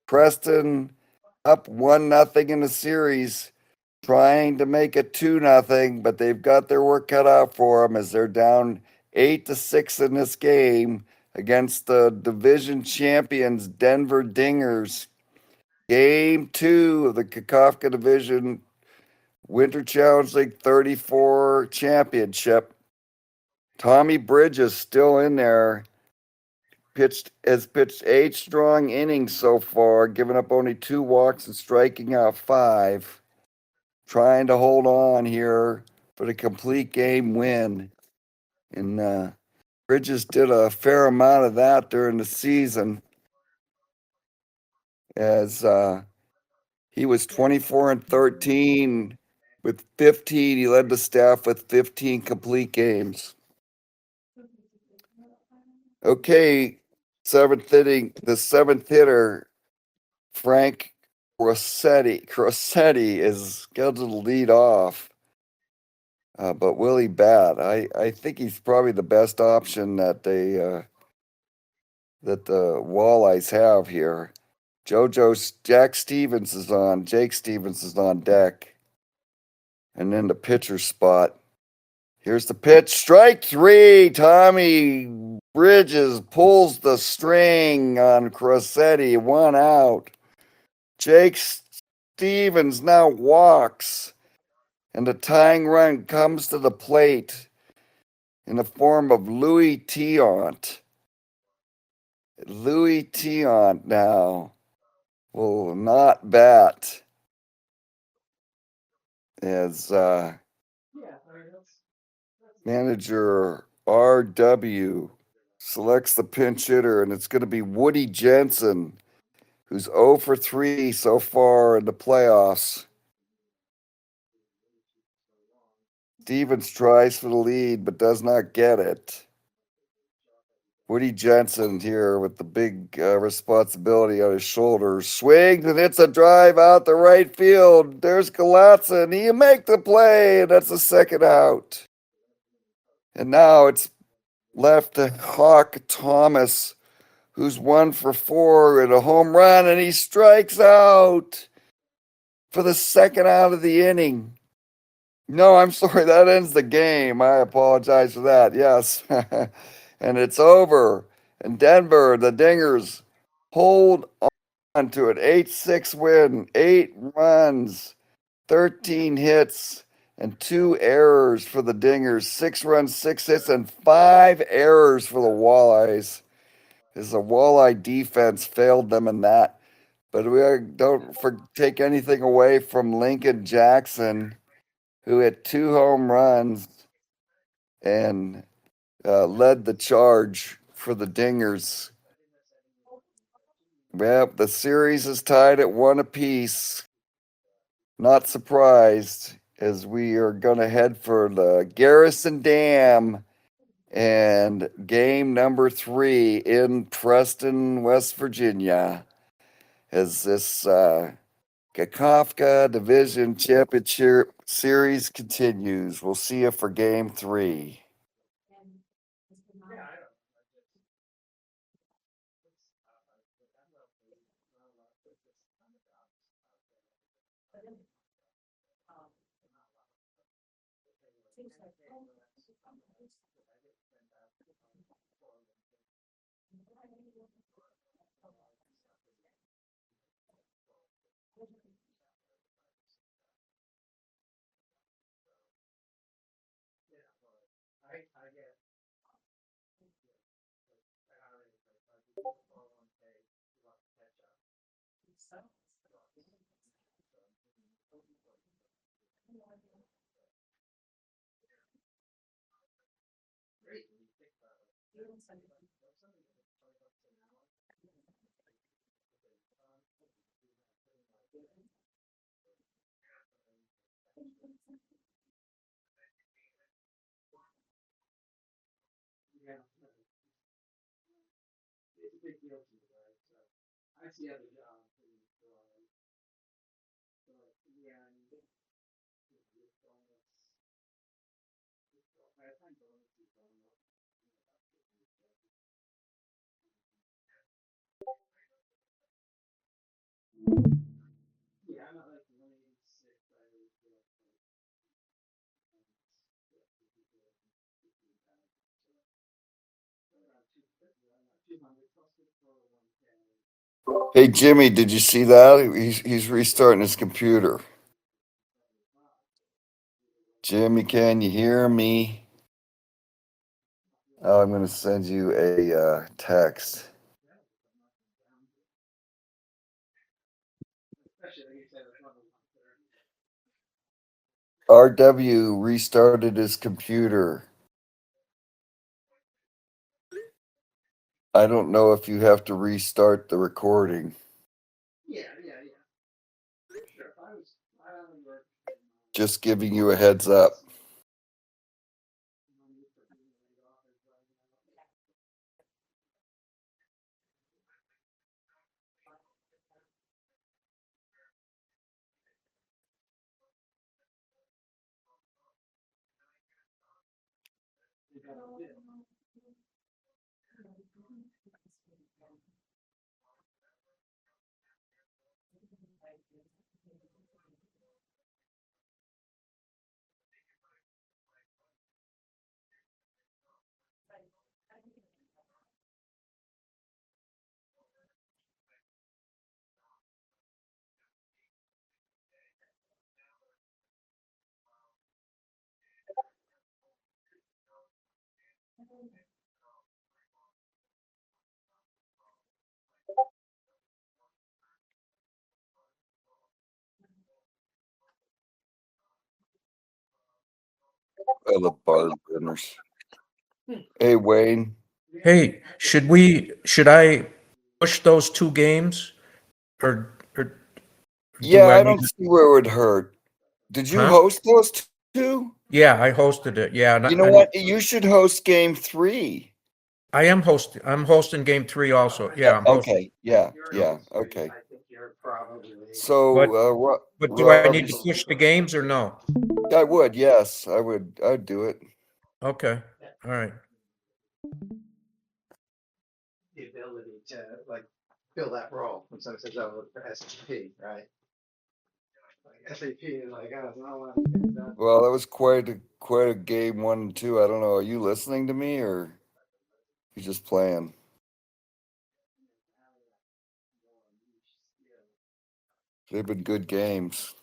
Preston up 1-0 in the series, trying to make it 2-0, but they've got their work cut out for them as they're down 8-6 in this game against the division champions Denver Dingers. Game 2 of the Kakofka Division Winter Challenge League 34 Championship. Tommy Bridges still in there. Has pitched 8 strong innings so far, giving up only 2 walks and striking out 5. Trying to hold on here for the complete game win. And Bridges did a fair amount of that during the season, as he was 24-13 with 15. He led the staff with 15 complete games. Okay, seventh inning, the seventh hitter, Frank Crossetti is scheduled to lead off. But Willie Bat, I think he's probably the best option that the Walleyes have here. Jake Stevens is on deck. And then the pitcher spot. Here's the pitch. Strike 3. Tommy Bridges pulls the string on Crossetti. 1 out. Jake Stevens now walks. And the tying run comes to the plate in the form of Louis Tiant. Louis Tiant now will not bat, as manager RW selects the pinch hitter, and it's going to be Woody Jensen, who's 0 for 3 so far in the playoffs. Stevens tries for the lead but does not get it. Woody Jensen here with the big responsibility on his shoulders. Swings and hits a drive out the right field. There's Galatza, and he make the play, and that's the second out. And now it's left to Hawk Thomas, who's 1 for 4 in a home run, and he strikes out for the second out of the inning. No, I'm sorry, that ends the game. I apologize for that. Yes. And it's over. And Denver, the Dingers, hold on to an 8-6 win, 8 runs, 13 hits, and 2 errors for the Dingers. 6 runs, 6 hits, and 5 errors for the Walleyes, as the Walleye defense failed them in that. But we don't take anything away from Lincoln Jackson, who hit 2 home runs and led the charge for the Dingers. Yep, the series is tied at 1 apiece. Not surprised, as we are going to head for the Garrison Dam and game number 3 in Preston, West Virginia, as this Kakofka Division Championship Series continues. We'll see you for game 3. Hey Jimmy, did you see that? He's restarting his computer. Jimmy, can you hear me? Oh, I'm gonna send you a text. RW restarted his computer. I don't know if you have to restart the recording. Just giving you a heads up. I love bar goodness. Hey Wayne. Hey, should I push those two games or Yeah, do I I need don't to, see where it would hurt. Did you huh? host those two? Yeah, I hosted it. Yeah, You know what? You should host game 3. I'm hosting game 3 also. Yeah, I'm hosting. Okay. Yeah. Okay. But So, do I need to Robbie's. push the games or no? I would. Yes, I would. I'd do it. Okay. All right. Well, that was quite a game 1 and 2. I don't know. Are you listening to me or you just playing? They've been good games.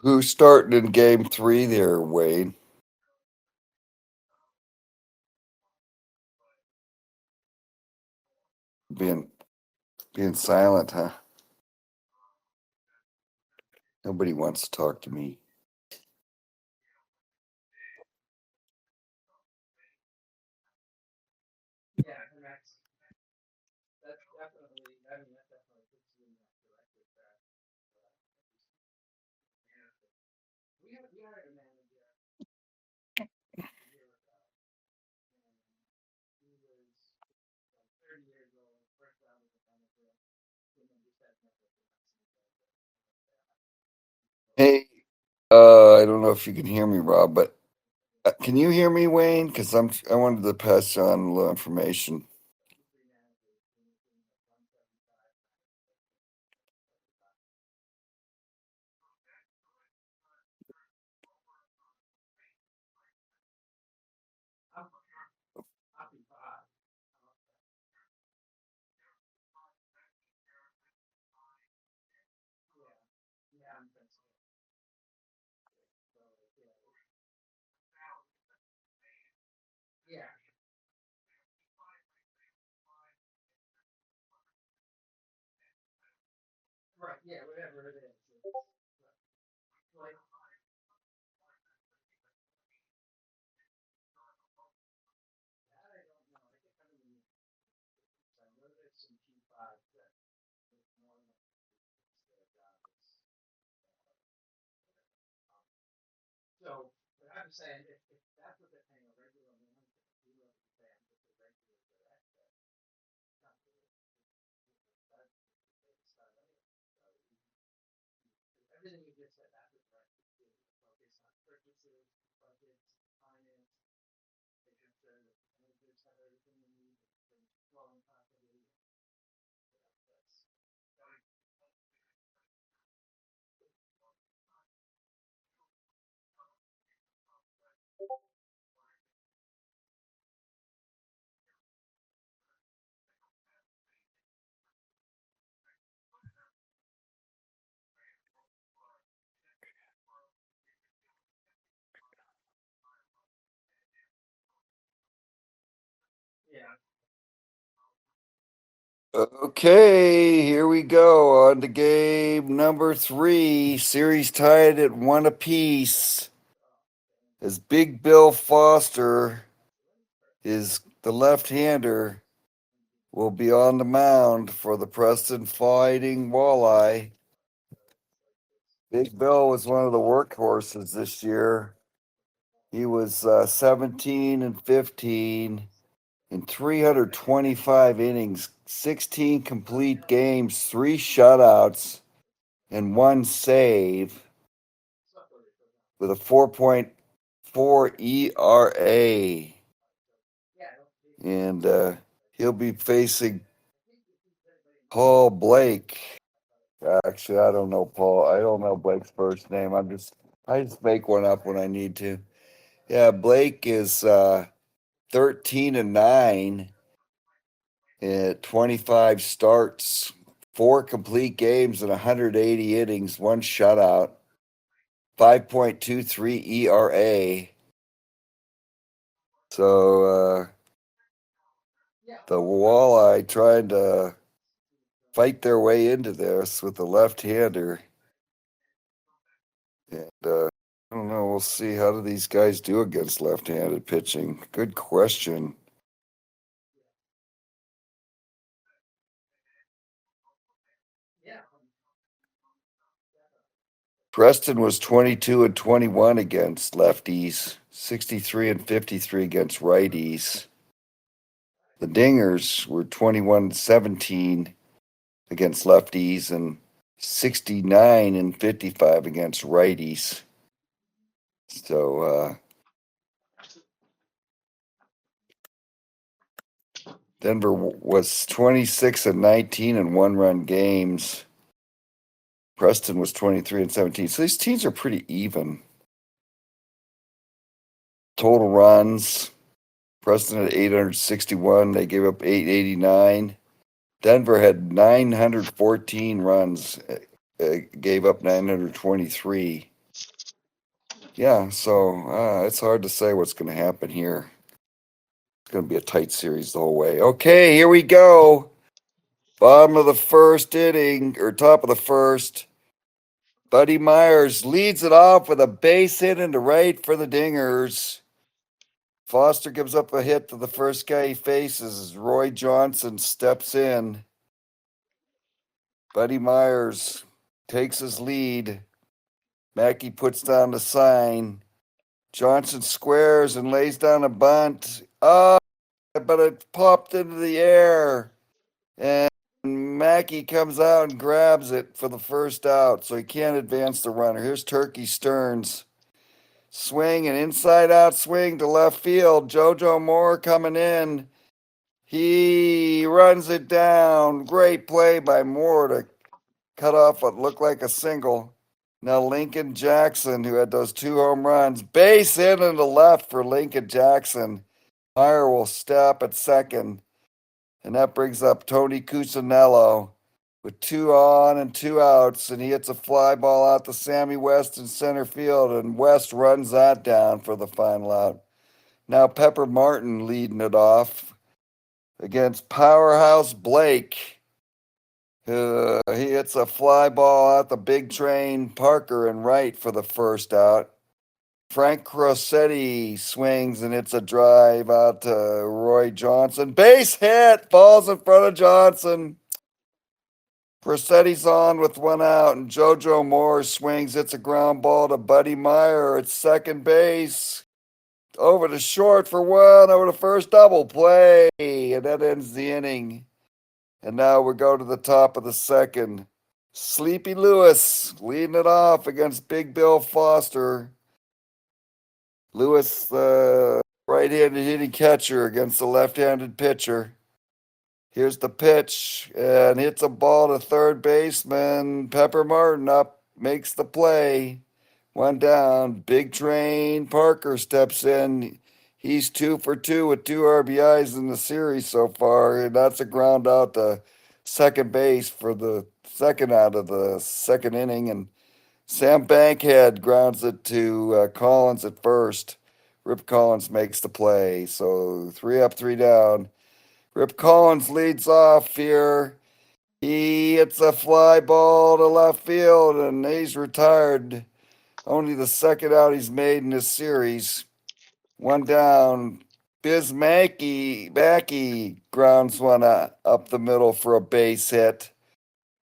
Who's starting in game 3 there, Wayne? Being silent, huh? Nobody wants to talk to me. Hey, I don't know if you can hear me, Rob, but can you hear me, Wayne? Because I wanted to pass on a little information. Okay, here we go on to game number 3. Series tied at 1 apiece. As Big Bill Foster is the left-hander, will be on the mound for the Preston Fightin Walleye. Big Bill was one of the workhorses this year. He was 17 and 15 in 325 innings, 16 complete games, 3 shutouts, and 1 save with a 4.4 ERA. And he'll be facing Paul Blake. Actually, I don't know Paul. I don't know Blake's first name. I just make one up when I need to. Yeah, Blake is 13 and 9 at 25 starts, 4 complete games and 180 innings, 1 shutout, 5.23 ERA. So the Walleye trying to fight their way into this with the left-hander. And I don't know. We'll see. How do these guys do against left-handed pitching? Good question. Preston was 22 and 21 against lefties, 63 and 53 against righties. The Dingers were 21 and 17 against lefties and 69 and 55 against righties. So Denver was 26 and 19 in 1-run games. Preston was 23 and 17. So these teams are pretty even. Total runs. Preston had 861. They gave up 889. Denver had 914 runs. Gave up 923. Yeah, so it's hard to say what's going to happen here. It's going to be a tight series the whole way. Okay, here we go. Bottom of the first inning, or top of the first. Buddy Myers leads it off with a base hit into right for the Dingers. Foster gives up a hit to the first guy he faces as Roy Johnson steps in. Buddy Myers takes his lead. Mackey puts down the sign. Johnson squares and lays down a bunt. But it popped into the air. And Mackey comes out and grabs it for the first out, so he can't advance the runner. Here's Turkey Stearns. Swing, an inside-out swing to left field. JoJo Moore coming in. He runs it down. Great play by Moore to cut off what looked like a single. Now Lincoln Jackson, who had those 2 home runs, base hit into left for Lincoln Jackson. Meyer will stop at second. And that brings up Tony Cusinello with 2 on and 2 outs, and he hits a fly ball out to Sammy West in center field, and West runs that down for the final out. Now Pepper Martin leading it off against Powerhouse Blake. He hits a fly ball out the big train Parker and right for the first out. Frank Crossetti swings and it's a drive out to Roy Johnson. Base hit, falls in front of Johnson. Crossetti's on with one out, and JoJo Moore swings. It's a ground ball to Buddy Meyer at second base. Over to short for one, over to first double play, and that ends the inning. And now we go to the top of the second. Sleepy Lewis leading it off against Big Bill Foster. Lewis, the right-handed hitting catcher against the left-handed pitcher. Here's the pitch, and hits a ball to third baseman. Pepper Martin up, makes the play. One down. Big Train Parker steps in. He's 2 for 2 with 2 RBIs in the series so far, and that's a ground out to second base for the second out of the second inning. And Sam Bankhead grounds it to Collins at first. Rip Collins makes the play. So 3 up, 3 down. Rip Collins leads off here. He hits a fly ball to left field, and he's retired. Only the second out he's made in this series. One down. Biz Mackey grounds one up the middle for a base hit.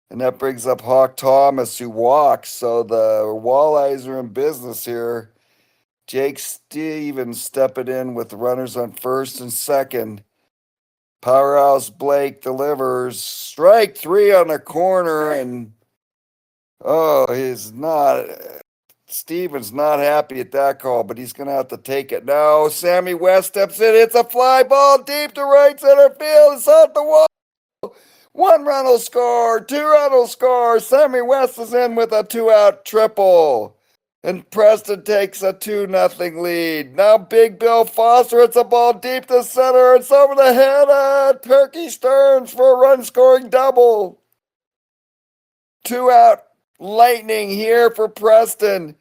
And that brings up Hawk Thomas, who walks. So the Walleyes are in business here. Jake Stevens stepping in with runners on first and second. Powerhouse Blake delivers. Strike 3 on the corner, and Stevens not happy at that call, but he's going to have to take it now. Sammy West steps in. It's a fly ball deep to right center field. It's off the wall. 1 run will score. 2 run will score. Sammy West is in with a 2-out triple. And Preston takes a 2-0 lead. Now Big Bill Foster hits a ball deep to center. It's over the head of Turkey Stearns for a run-scoring double. 2-out lightning here for Preston.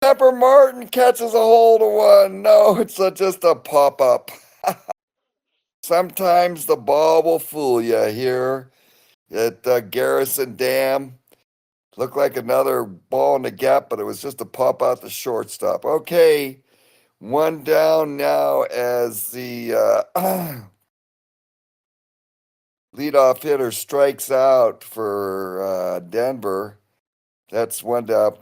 Pepper Martin catches a hold of one. No, it's just a pop-up. Sometimes the ball will fool you here at Garrison Dam. Looked like another ball in the gap, but it was just a pop out the shortstop. Okay, one down now as the leadoff hitter strikes out for Denver. That's one down.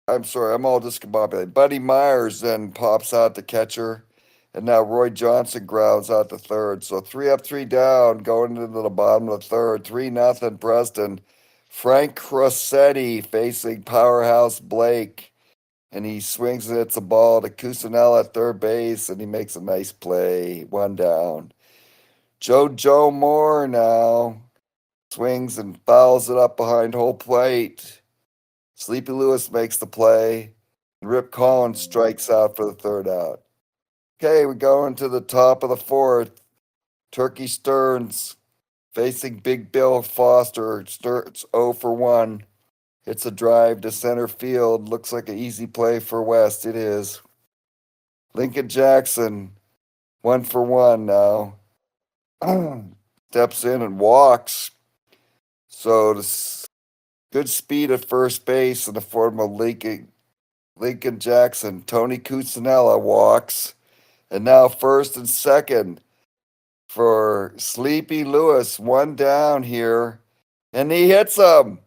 I'm sorry, I'm all discombobulated. Buddy Myers then pops out the catcher. And now Roy Johnson grounds out the third. So 3 up, 3 down, going into the bottom of the third. 3-0 Preston. Frank Crossetti facing Powerhouse Blake. And he swings and hits a ball to Cusinella at third base, and he makes a nice play. 1 down. JoJo Moore now swings and fouls it up behind home plate. Sleepy Lewis makes the play. And Rip Collins strikes out for the third out. Okay, we go into the top of the fourth. Turkey Stearns facing Big Bill Foster. Stearns 0 for 1. It's a drive to center field. Looks like an easy play for West. It is. Lincoln Jackson 1 for 1 now. Steps in and walks. So good speed at first base in the form of Lincoln Jackson. Tony Cusinella walks. And now first and second for Sleepy Lewis. 1 down here. And he hits him.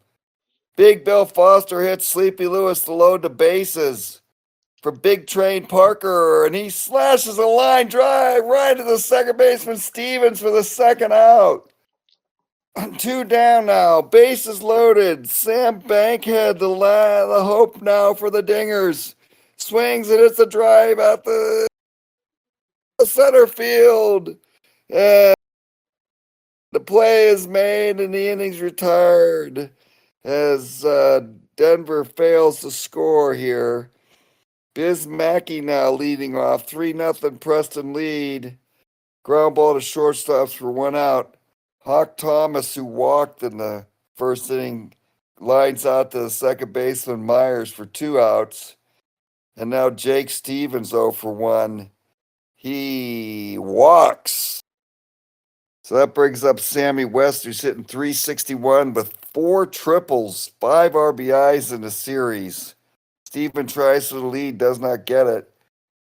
Big Bill Foster hits Sleepy Lewis to load the bases for Big Train Parker. And he slashes a line drive right to the second baseman Stevens for the second out. 2 down now. Bases loaded. Sam Bankhead, the hope now for the Dingers. Swings and it's a drive out the center field, and the play is made and the inning's retired as Denver fails to score here. Biz Mackey now leading off. 3-0 Preston lead. Ground ball to shortstops for 1 out. Hawk Thomas, who walked in the first inning, lines out to the second baseman Myers for 2 outs. And now Jake Stevens 0 for 1. He walks. So that brings up Sammy West, who's hitting 361 with 4 triples, 5 RBIs in the series. Steven tries for the lead, does not get it.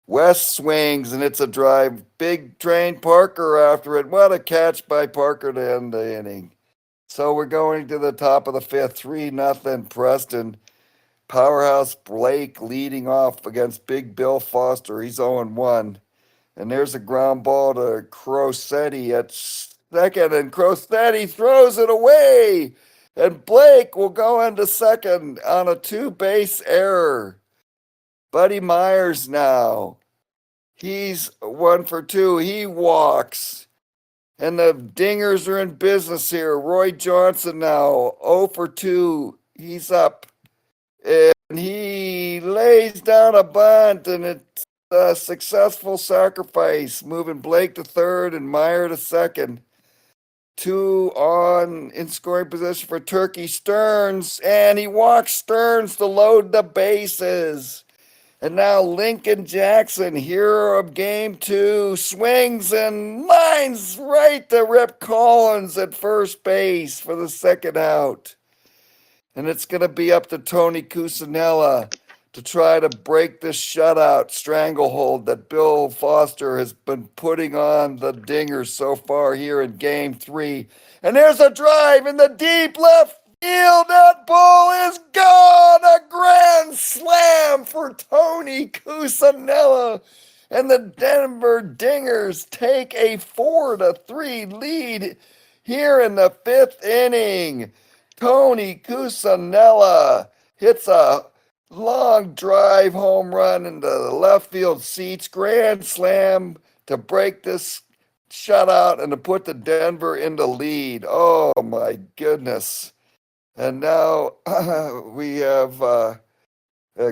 West swings, and it's a drive. Big train Parker after it. What a catch by Parker to end the inning. So we're going to the top of the 5th, 3-0 Preston. Powerhouse Blake leading off against Big Bill Foster. He's 0-1. And there's a ground ball to Crosetti at second, and Crosetti throws it away. And Blake will go into second on a 2-base error. Buddy Myers now. He's 1 for 2. He walks. And the Dingers are in business here. Roy Johnson now 0 for 2. He's up. And he lays down a bunt, and it's a successful sacrifice, moving Blake to third and Meyer to second. 2 on in scoring position for Turkey Stearns, and he walks Stearns to load the bases. And now Lincoln Jackson, hero of game 2, swings and lines right to Rip Collins at first base for the second out. And it's going to be up to Tony Cusinella to try to break this shutout stranglehold that Bill Foster has been putting on the Dingers so far here in game 3. And there's a drive in the deep left field. That ball is gone. A grand slam for Tony Cusinella. And the Denver Dingers take a 4-3 lead here in the 5th inning. Tony Cusinella hits a long drive home run into the left field seats, grand slam to break this shutout and to put the Denver in the lead. Oh my goodness. And now we have a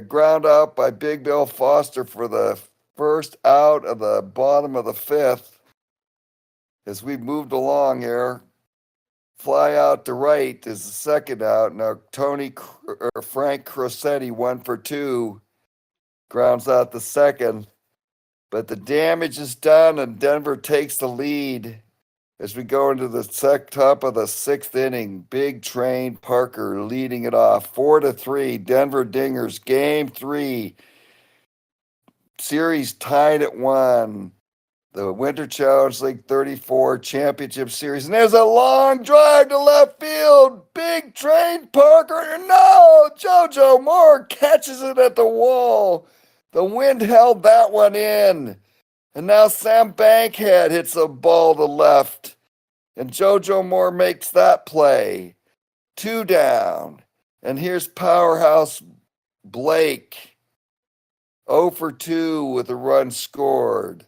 ground out by Big Bill Foster for the first out of the bottom of the 5th. As we moved along here, fly out to right is the second out. Now Frank Crosetti 1 for 2 grounds out the second, but the damage is done and Denver takes the lead as we go into the top of the 6th inning. Big Train Parker leading it off 4-3. Denver Dingers game 3. Series tied at 1. The Winter Challenge League 34 Championship Series. And there's a long drive to left field. Big Train Parker. No! JoJo Moore catches it at the wall. The wind held that one in. And now Sam Bankhead hits a ball to left. And JoJo Moore makes that play. 2 down. And here's Powerhouse Blake. 0 for 2 with a run scored.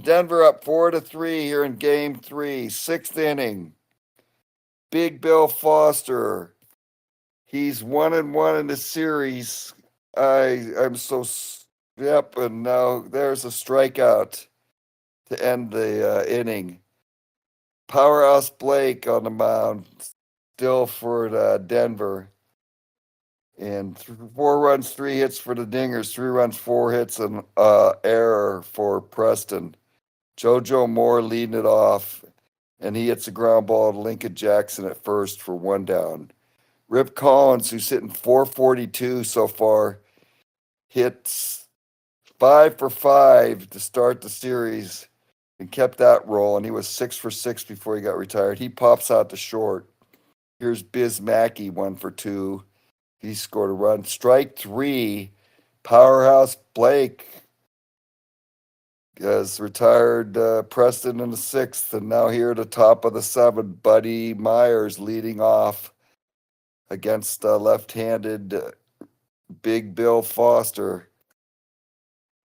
Denver up 4-3 here in game 3, 6th inning. Big Bill Foster. He's 1-1 in the series. I'm so yep, and now there's a strikeout to end the inning. Powerhouse Blake on the mound, still for Denver. And 4 runs, 3 hits for the Dingers, 3 runs, 4 hits, and error for Preston. JoJo Moore leading it off, and he hits a ground ball to Lincoln Jackson at first for 1 down. Rip Collins, who's hitting 442 so far, hits 5 for 5 to start the series and kept that rolling. He was 6 for 6 before he got retired. He pops out to short. Here's Biz Mackey, 1 for 2. He scored a run. Strike 3. Powerhouse Blake has retired Preston in the 6th. And now here at the top of the 7th, Buddy Myers leading off against left-handed Big Bill Foster.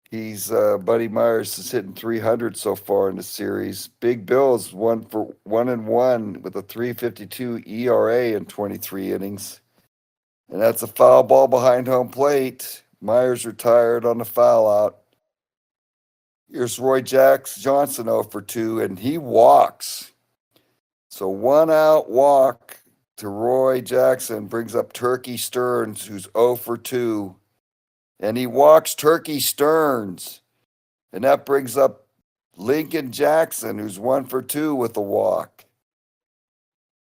Buddy Myers is hitting 300 so far in the series. Big Bill's 1-1 with a 3.52 ERA in 23 innings. And that's a foul ball behind home plate. Myers retired on the foul out. Here's Roy Johnson 0 for 2, and he walks. So 1 out walk to Roy Jackson brings up Turkey Stearns, who's 0 for 2. and he walks Turkey Stearns. And that brings up Lincoln Jackson, who's 1 for 2 with a walk.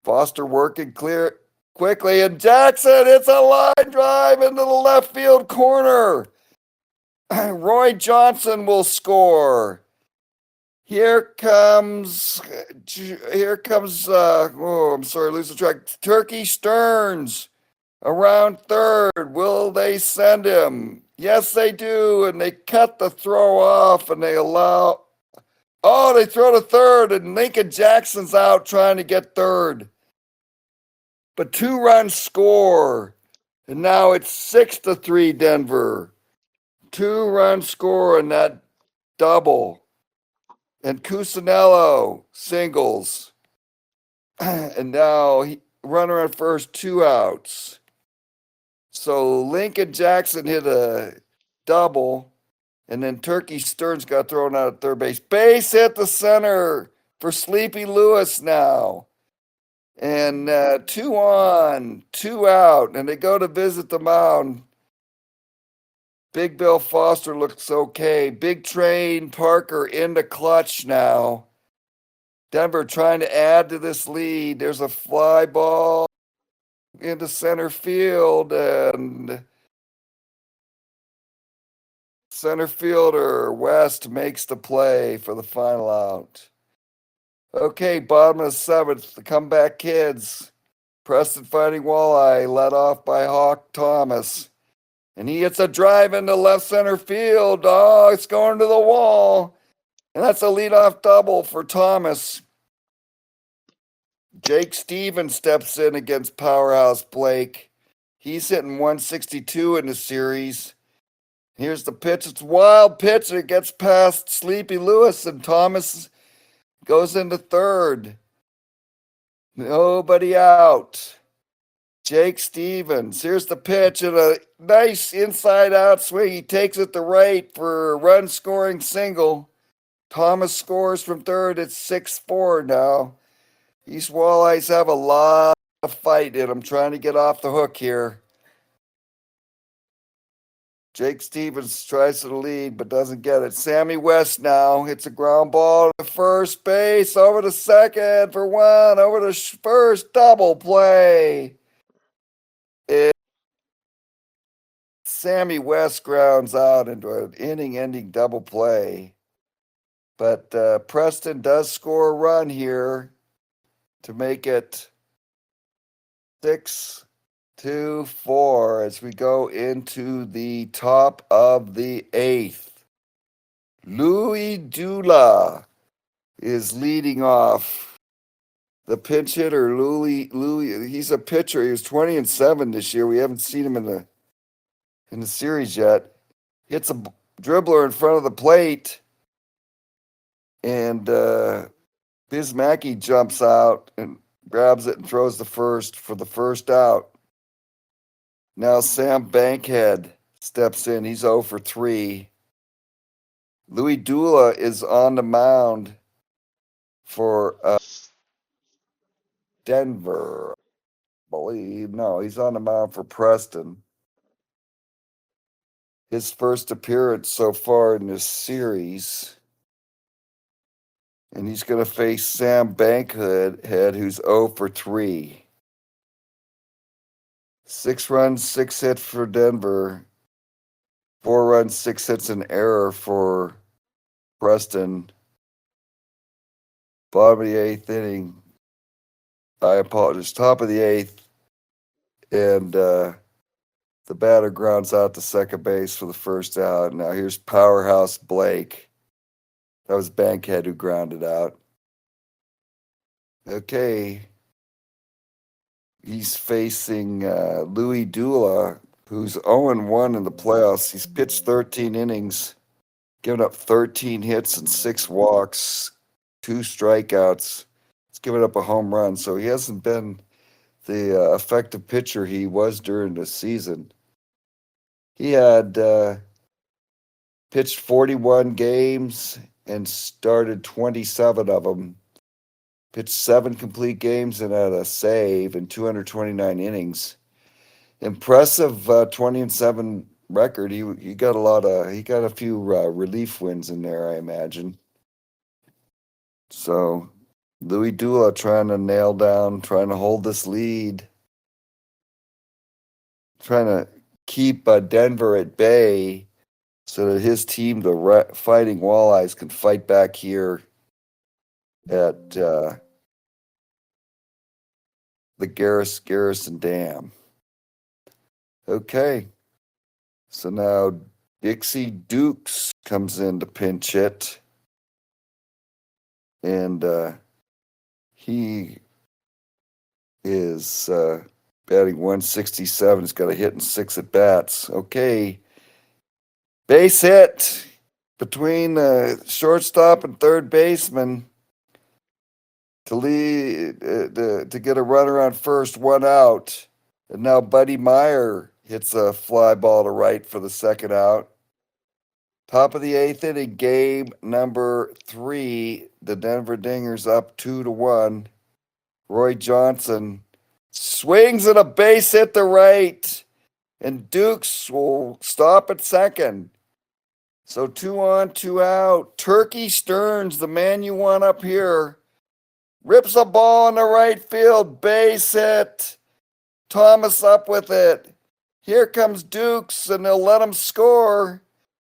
Foster working clear quickly, and Jackson, it's a line drive into the left field corner. Roy Johnson will score. Here comes, I'm sorry, losing track. Turkey Stearns around third. Will they send him? Yes, they do. And they cut the throw off and they allow, they throw to third and Lincoln Jackson's out trying to get third. But 2-run score. And now it's 6-3 Denver. 2-run score in that double. And Cusinello singles. And now runner on first, 2 outs. So Lincoln Jackson hit a double, and then Turkey Stearns got thrown out at third base. Base hit the center for Sleepy Lewis now. And 2 on, 2 out, and they go to visit the mound. Big Bill Foster looks okay. Big Train Parker into clutch now. Denver trying to add to this lead. There's a fly ball into center field, and center fielder West makes the play for the final out. Okay, bottom of the 7th, the comeback kids. Preston Fightin Walleye, led off by Hawk Thomas. And he hits a drive into left center field. Oh, it's going to the wall. And that's a leadoff double for Thomas. Jake Stevens steps in against Powerhouse Blake. He's hitting 162 in the series. Here's the pitch. It's a wild pitch. It gets past Sleepy Lewis, and Thomas goes into third. Nobody out. Jake Stevens. Here's the pitch and a nice inside-out swing. He takes it to right for a run-scoring single. Thomas scores from third. It's 6-4 now. These Walleyes have a lot of fight in them, trying to get off the hook here. Jake Stevens tries to lead, but doesn't get it. Sammy West now hits a ground ball to first base, over to second for 1, over to first, double play. Sammy West grounds out into an inning-ending double play. But Preston does score a run here to make it 6-4 as we go into the top of the 8th. Louis Dula is leading off. The pinch hitter, Louis, he's a pitcher. He was 20-7 this year. We haven't seen him in the series yet. Hits a dribbler in front of the plate, and Biz Mackey jumps out and grabs it and throws the first for the first out. Now Sam Bankhead steps in. He's 0 for 3. Louis Dula is on the mound for Denver, I believe. No, he's on the mound for Preston. His first appearance so far in this series. And he's going to face Sam Bankhead, who's 0 for 3. 6 runs, 6 hits for Denver. 4 runs, 6 hits, an error for Preston. Bottom of the 8th inning. I apologize. Top of the 8th. And the batter grounds out to second base for the first out. Now here's Powerhouse Blake. That was Bankhead who grounded out. Okay. He's facing Louis Dula, who's 0-1 in the playoffs. He's pitched 13 innings, given up 13 hits and 6 walks, 2 strikeouts. He's given up a home run, so he hasn't been the effective pitcher he was during the season. He had pitched 41 games and started 27 of them. Pitched 7 complete games and had a save in 229 innings. Impressive 20-7 record. He got a few relief wins in there, I imagine. So Louis Dula trying to hold this lead, trying to keep Denver at bay so that his team, the Fighting Walleyes, can fight back here at the Garrison Dam. Okay, so now Dixie Dukes comes in to pinch hit, and he is batting 167. He's got a hit and 6 at bats. Okay, base hit between the shortstop and third baseman to lead to get a runner on first, 1 out. And now Buddy Meyer hits a fly ball to right for the second out. Top of the 8th inning, game number 3. The Denver Dingers up 2-1. Roy Johnson swings at a base hit to right, and Dukes will stop at second. So 2 on, 2 out. Turkey Stearns, the man you want up here, rips a ball in the right field, base hit. Thomas up with it. Here comes Dukes, and they'll let him score.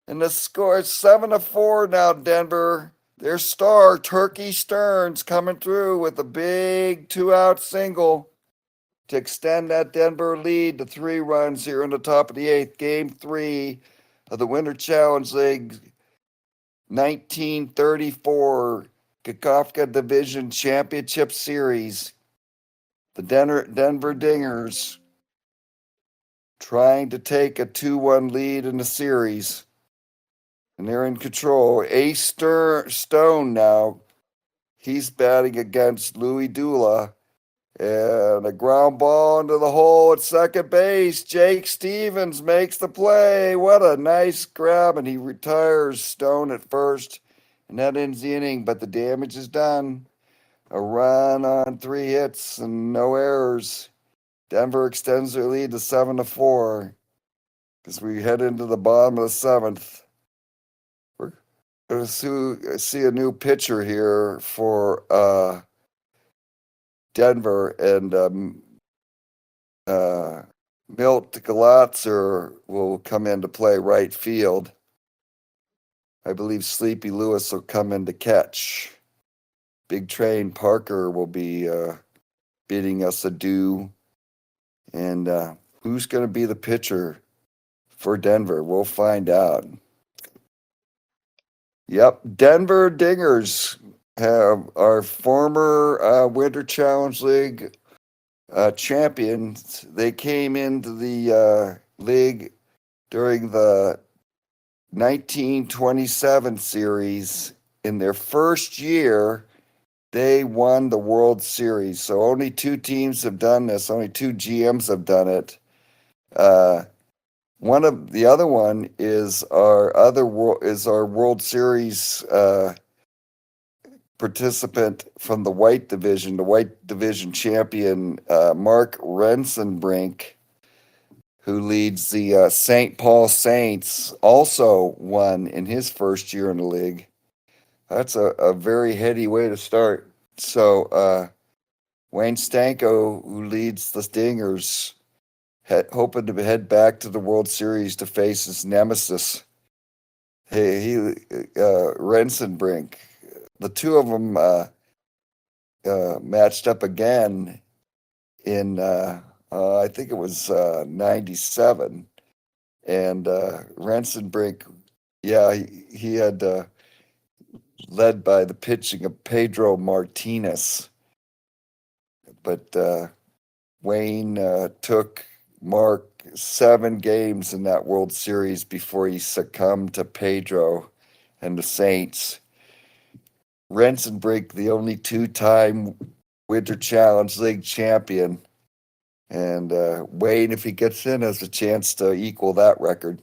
And the score is 7-4 now, Denver. Their star, Turkey Stearns, coming through with a big 2-out single to extend that Denver lead to 3 runs here in the top of the 8th. Game 3 of the Winter Challenge League 1934 Kakofka Division Championship Series. The Denver Dingers trying to take a 2-1 lead in the series. And they're in control. Ace Stone now. He's batting against Louis Dula. And a ground ball into the hole at second base. Jake Stevens makes the play. What a nice grab. And he retires Stone at first. And that ends the inning, but the damage is done. A run on 3 hits and no errors. Denver extends their lead to 7-4 as we head into the bottom of the 7th. We're going to see a new pitcher here for Denver, and Milt Galatzer will come in to play right field. I believe Sleepy Lewis will come in to catch. Big Train Parker will be bidding us adieu. And who's going to be the pitcher for Denver? We'll find out. Yep, Denver Dingers have our former Winter Challenge League champions. They came into the league during the 1927 series. In their first year, they won the World Series. So only 2 teams have done this. Only 2 GMs have done it. One of the other one is our World Series participant from the White Division champion, Mark Rensenbrink, who leads the St. Paul Saints, also won in his first year in the league. That's a very heady way to start. So Wayne Stanko, who leads the Stingers, hoping to head back to the World Series to face his nemesis, Rensenbrink. The two of them matched up again in, I think it was 97. And Rensenbrink, he had led by the pitching of Pedro Martinez. But Wayne took Mark 7 games in that World Series before he succumbed to Pedro and the Saints. Rensenbrink, the only 2-time Winter Challenge League champion. And Wayne, if he gets in, has a chance to equal that record.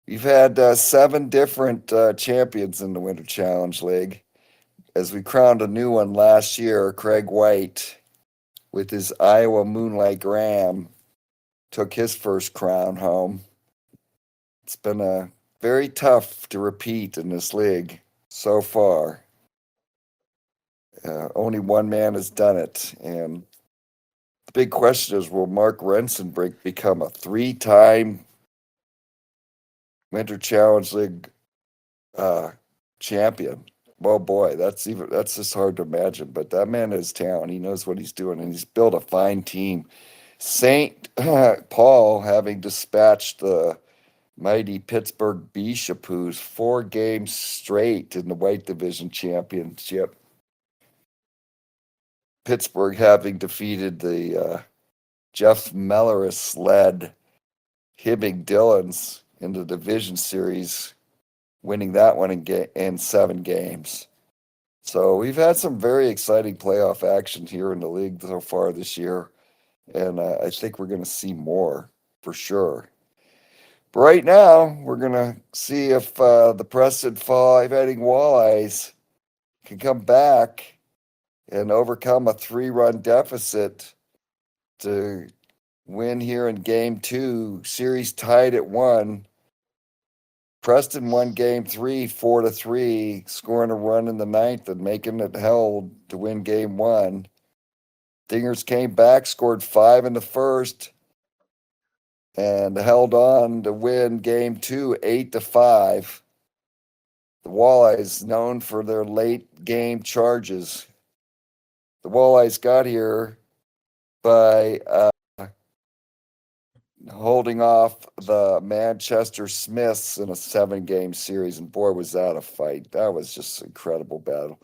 We've had 7 different champions in the Winter Challenge League. As we crowned a new one last year, Craig White, with his Iowa Moonlight Graham, took his first crown home. It's been very tough to repeat in this league so far. Only one man has done it, and the big question is, will Mark Rensenbrink become a 3-time Winter Challenge League champion? Well, boy, that's just hard to imagine. But that man has talent. He knows what he's doing, and he's built a fine team. St. Paul, having dispatched the mighty Pittsburgh Bishapoos 4 games straight in the White Division Championship. Pittsburgh having defeated the Jeff Melleris-led Hibbing Dillons in the division series, winning that one in 7 games. So we've had some very exciting playoff action here in the league so far this year, and I think we're going to see more for sure. But right now, we're going to see if the Preston Fightin Walleyes can come back and overcome a 3-run deficit to win here in Game 2. Series tied at 1. Preston won Game 3 4-3, scoring a run in the 9th and making it held to win Game 1. Dingers came back, scored 5 in the first, and held on to win Game 2 8-5. The Walleyes, known for their late game charges. The Walleyes got here by holding off the Manchester Smiths in a 7-game series, and boy, was that a fight. That was just an incredible battle.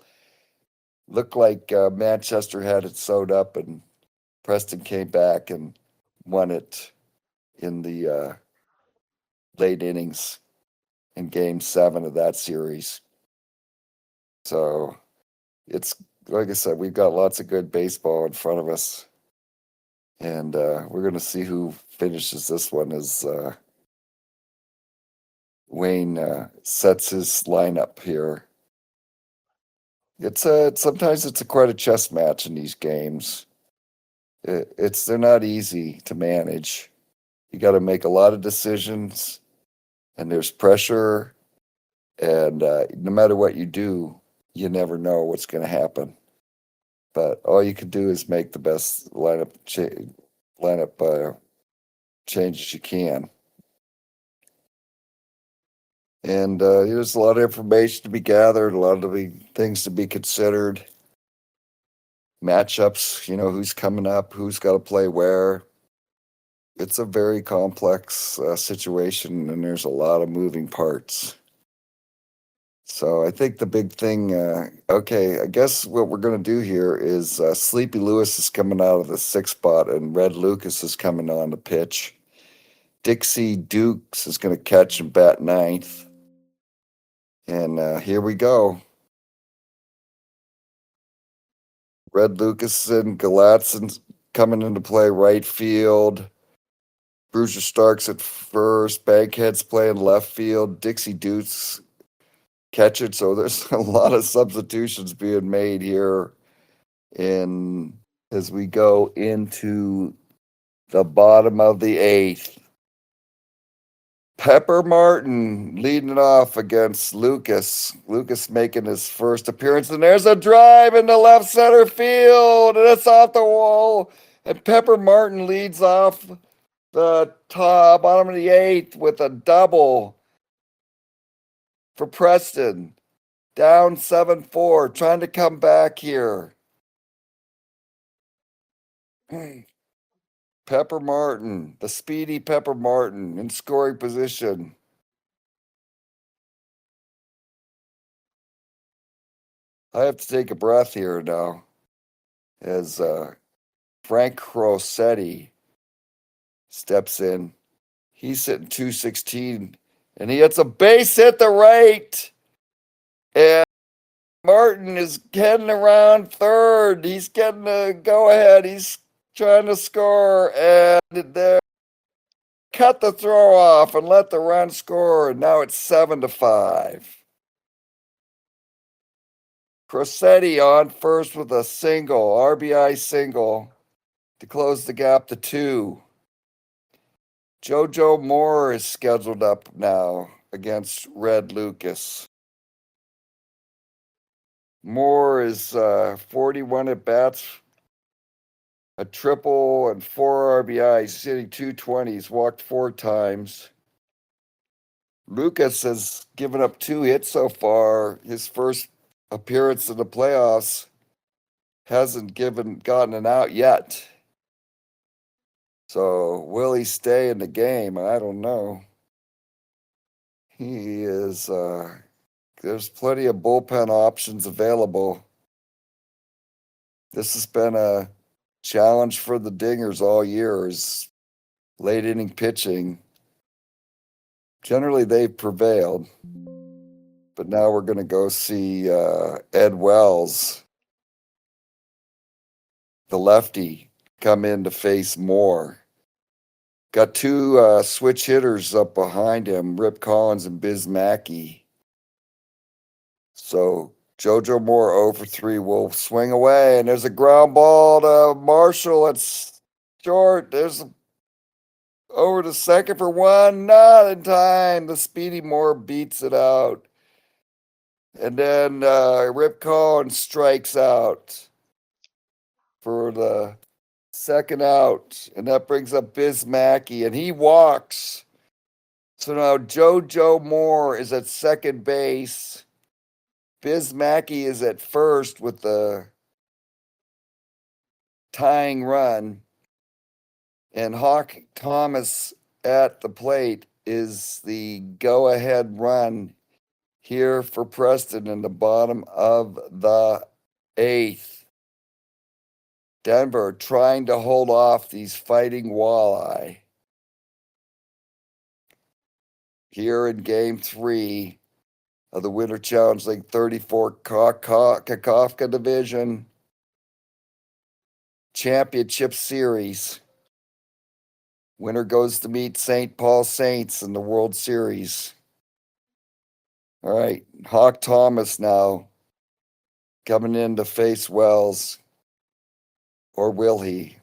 Looked like Manchester had it sewed up, and Preston came back and won it in the late innings in Game 7 of that series. So it's, like I said, we've got lots of good baseball in front of us, and we're going to see who finishes this one as Wayne sets his lineup here. Sometimes it's quite a chess match in these games. They're not easy to manage. You got to make a lot of decisions, and there's pressure, and no matter what you do, you never know what's going to happen. But all you can do is make the best lineup changes you can. And there's a lot of information to be gathered, a lot of things to be considered. Matchups, who's coming up, who's got to play where. It's a very complex situation, and there's a lot of moving parts. So I think the big thing, I guess what we're going to do here is Sleepy Lewis is coming out of the 6th spot, and Red Lucas is coming on the pitch. Dixie Dukes is going to catch and bat 9th. And here we go. Red Lucas and Galatson coming into play right field. Bruiser Starks at first. Bankhead's playing left field. Dixie Dukes catch it. So there's a lot of substitutions being made here as we go into the bottom of the 8th. Pepper Martin leading it off against Lucas. Lucas making his first appearance, and there's a drive in the left center field, and it's off the wall. And Pepper Martin leads off the bottom of the 8th with a double for Preston. Down 7-4, trying to come back here. Pepper Martin, the speedy Pepper Martin in scoring position. I have to take a breath here now as Frank Rossetti steps in. He's sitting 216, and he hits a base hit to right. And Martin is heading around third. He's getting a go-ahead. He's trying to score, and there, cut the throw off and let the run score. And now it's 7-5. Rossetti on first with a single, RBI single, to close the gap to 2. JoJo Moore is scheduled up now against Red Lucas. Moore is 41 at bats, a triple, and 4 RBIs. He's hitting 220. He's walked 4 times. Lucas has given up 2 hits so far. His first appearance in the playoffs hasn't gotten an out yet. So will he stay in the game? I don't know. He is. There's plenty of bullpen options available. This has been a challenge for the Dingers all year, is late inning pitching. Generally, they've prevailed. But now we're going to go see Ed Wells, the lefty, come in to face Moore. Got 2 switch hitters up behind him, Rip Collins and Biz Mackey. So JoJo Moore 0 for 3 will swing away, and there's a ground ball to Marshall. It's short. There's over to second for 1. Not in time. The speedy Moore beats it out. And then Rip Collins strikes out for the second out. And that brings up Biz Mackey, and he walks. So now JoJo Moore is at second base. Biz Mackey is at first with the tying run. And Hawk Thomas at the plate is the go-ahead run here for Preston in the bottom of the 8th. Denver trying to hold off these Fighting Walleye. Here in Game 3 of the Winter Challenge League 34 Kakofka Division Championship Series. Winner goes to meet St. Paul Saints in the World Series. All right, Hawk Thomas now coming in to face Wells. Or will he?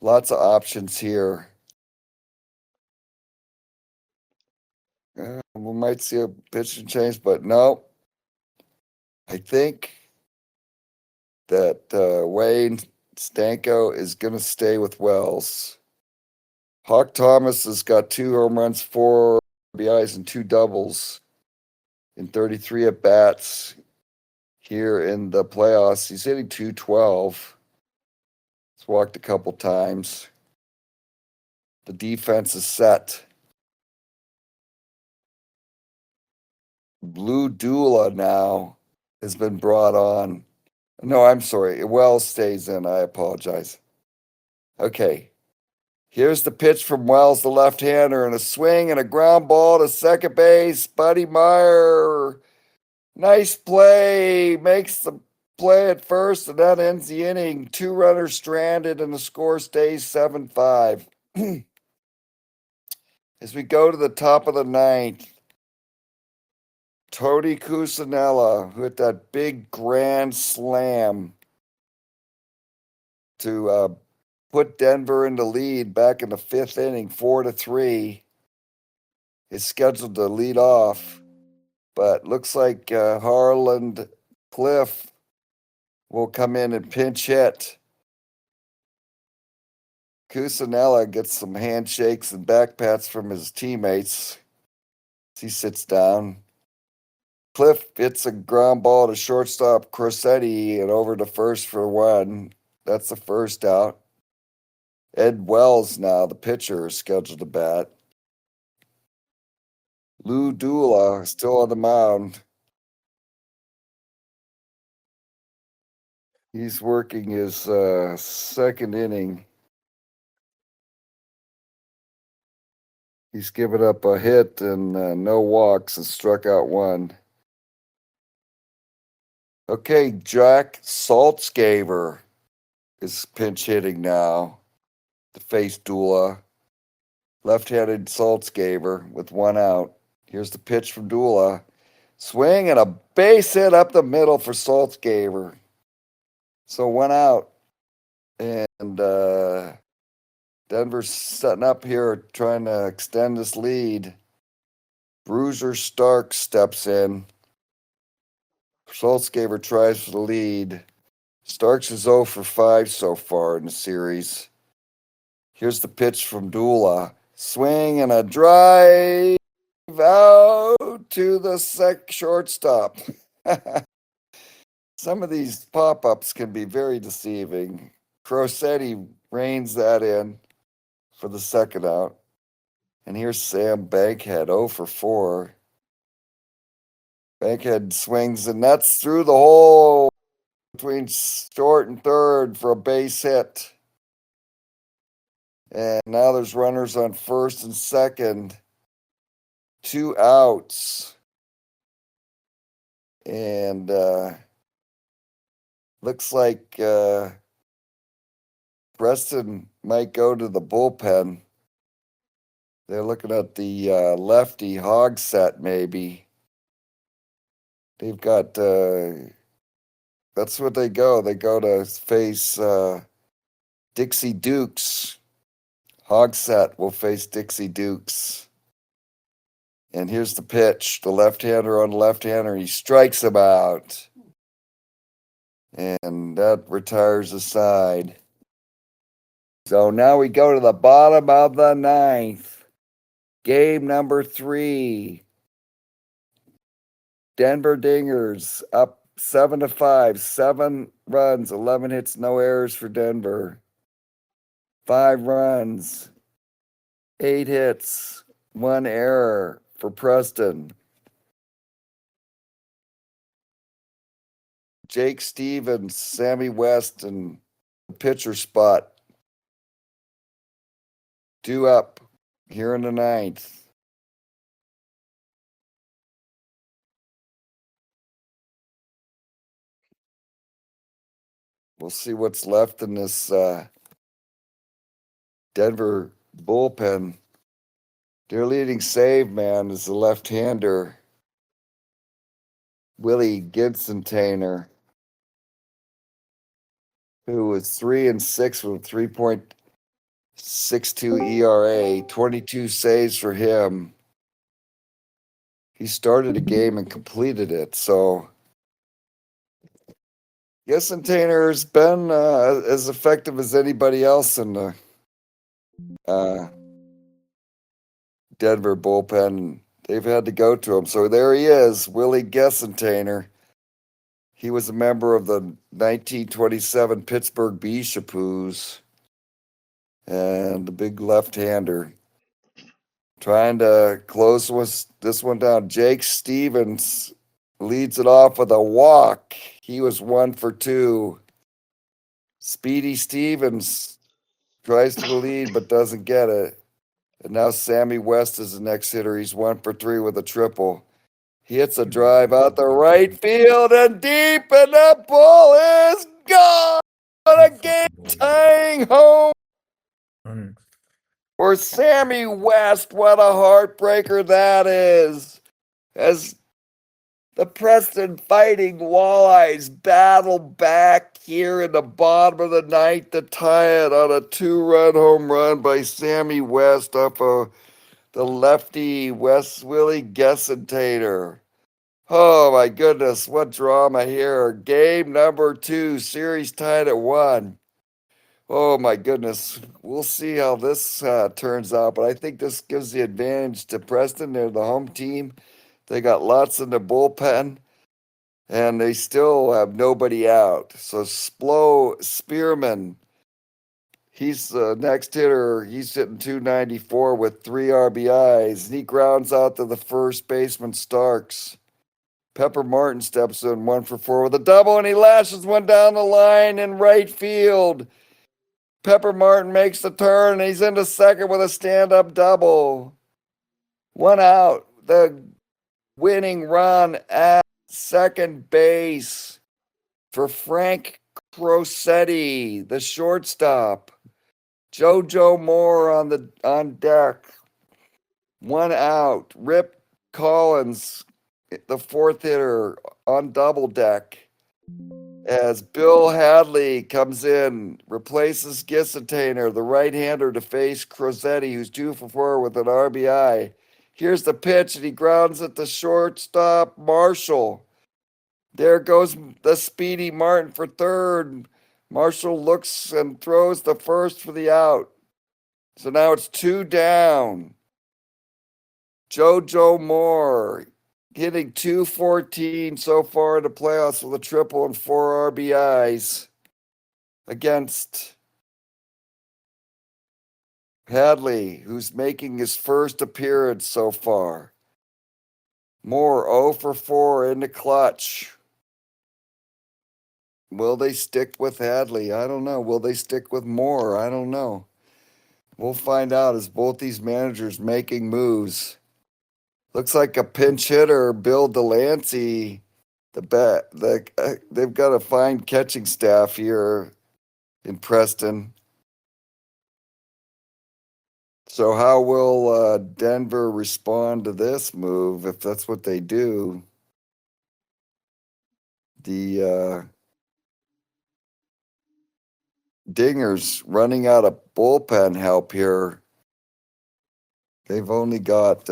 Lots of options here. We might see a pitching change, but no. I think that Wayne Stanko is going to stay with Wells. Hawk Thomas has got 2 home runs, 4 RBIs, and 2 doubles in 33 at-bats here in the playoffs. He's hitting 212. He's walked a couple times. The defense is set. Blue Doula now has been brought on. No, I'm sorry. Wells stays in. I apologize. Okay. Here's the pitch from Wells, the left-hander, and a swing and a ground ball to second base. Buddy Meyer, nice play. Makes the play at first, and that ends the inning. 2 runners stranded, and the score stays 7-5. As we go to the top of the 9th, Tony Cusinella, who hit that big grand slam to put Denver in the lead back in the 5th inning, 4-3, is scheduled to lead off. But looks like Harland Cliff will come in and pinch hit. Cusinella gets some handshakes and back pats from his teammates as he sits down. Cliff hits a ground ball to shortstop Crosetti and over to first for 1. That's the first out. Ed Wells now, the pitcher, is scheduled to bat. Lou Dula still on the mound. He's working his 2nd inning. He's given up a hit and no walks and struck out 1. Okay, Jack Saltzgaver is pinch hitting now to face Dula. Left-handed Saltzgaver with 1 out. Here's the pitch from Dula. Swing and a base hit up the middle for Saltzgaver. So 1 out. And Denver's setting up here, trying to extend this lead. Bruiser Stark steps in. Schultzgaver tries for the lead. Starks is 0 for 5 so far in the series. Here's the pitch from Dula. Swing and a drive out to the shortstop. Some of these pop-ups can be very deceiving. Crosetti reins that in for the second out. And here's Sam Bankhead, 0 for 4. Bankhead swings, and that's through the hole between short and third for a base hit. And now there's runners on first and second. 2 outs. And looks like Preston might go to the bullpen. They're looking at the lefty Hogsett, maybe. They've got, that's what they go. They go to face Dixie Dukes. Hogsett will face Dixie Dukes. And here's the pitch. The left-hander on the left-hander. He strikes him out. And that retires the side. So now we go to the bottom of the ninth. Game number 3. Denver Dingers up 7 to 5. 7 runs, 11 hits, no errors for Denver. 5 runs, 8 hits, 1 error for Preston. Jake Stevens, Sammy West, and the pitcher spot due up here in the ninth. We'll see what's left in this Denver bullpen. Their leading save man is the left-hander, Willie Gibson-Tainer, who was 3-6 with 3.62 ERA, 22 saves for him. He started a game and completed it, so Gibson-Tainer has been as effective as anybody else in the Denver bullpen. They've had to go to him. So there he is, Willie Gibson-Tainer. He was a member of the 1927 Pittsburgh Bishapoos and the big left-hander. Trying to close this one down. Jake Stevens leads it off with a walk. He was 1 for 2. Speedy Stevens tries to lead but doesn't get it. And now Sammy West is the next hitter. He's 1 for 3 with a triple. He hits a drive out the right field and deep, and that ball is gone. A game-tying home for Sammy West. What a heartbreaker that is. As the Preston Fighting Walleyes battle back here in the bottom of the ninth to tie it on a 2-run home run by Sammy West off of the lefty Willie Gibson-Tainer. Oh my goodness, what drama here. Game number 2, series tied at 1. Oh my goodness. We'll see how this turns out, but I think this gives the advantage to Preston. They're the home team. They got lots in the bullpen, and they still have nobody out. So Spearman, he's the next hitter. He's hitting .294 with 3 RBIs. And he grounds out to the first baseman, Starks. Pepper Martin steps in 1 for 4 with a double, and he lashes one down the line in right field. Pepper Martin makes the turn, and he's into second with a stand-up double. 1 out. The winning run at second base for Frank Crosetti, the shortstop. JoJo Moore on deck. 1 out. Rip Collins, the 4th hitter, on double deck. as Bill Hadley comes in, replaces Gisentainer, the right-hander, to face Crosetti, who's 2 for 4 with an RBI. Here's the pitch, and he grounds at the shortstop, Marshall. There goes the speedy Martin for third. Marshall looks and throws the first for the out. So now it's 2 down. JoJo Moore hitting .214 so far in the playoffs with a triple and 4 RBIs against Hadley, who's making his first appearance so far. Moore 0 for 4 in the clutch. Will they stick with Hadley? I don't know. Will they stick with Moore? I don't know. We'll find out as both these managers making moves. Looks like a pinch hitter, Bill Delancey. They've got a fine catching staff here in Preston. So how will Denver respond to this move if that's what they do? The Dingers running out of bullpen help here. They've only got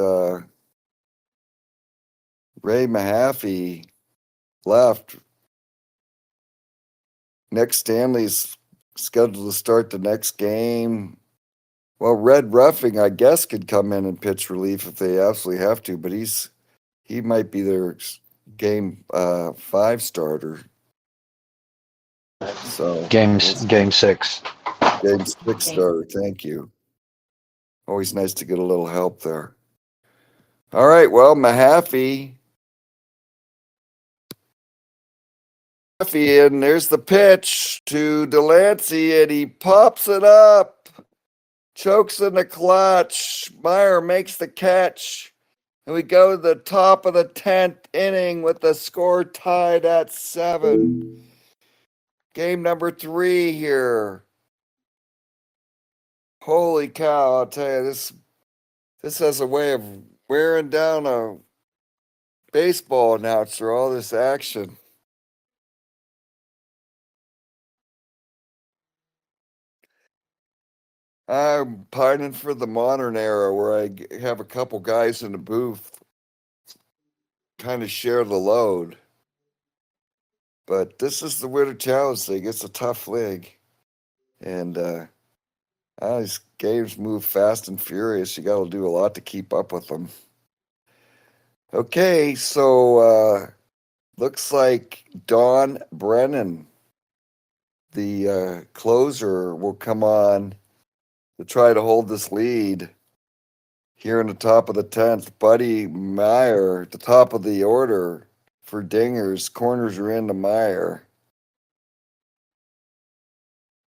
Ray Mahaffey left. Nick Stanley's scheduled to start the next game. Well, Red Ruffing, I guess, could come in and pitch relief if they absolutely have to, but he might be their game 5 starter. So Game 6. game 6 starter. Thank you. Always nice to get a little help there. All right, well, Mahaffey, and there's the pitch to Delancey, and he pops it up, chokes in the clutch. Meyer makes the catch, and we go to the top of the 10th inning with the score tied at 7. Game number 3 here. Holy cow, I'll tell you, this has a way of wearing down a baseball announcer, all this action. I'm pining for the modern era where I have a couple guys in the booth kind of share the load. But this is the Winter Challenge League. It's a tough league. And these games move fast and furious. You got to do a lot to keep up with them. Okay, so looks like Don Brennan, the closer, will come on to try to hold this lead here in the top of the 10th. Buddy Meyer, the top of the order for Dingers. Corners are into Meyer.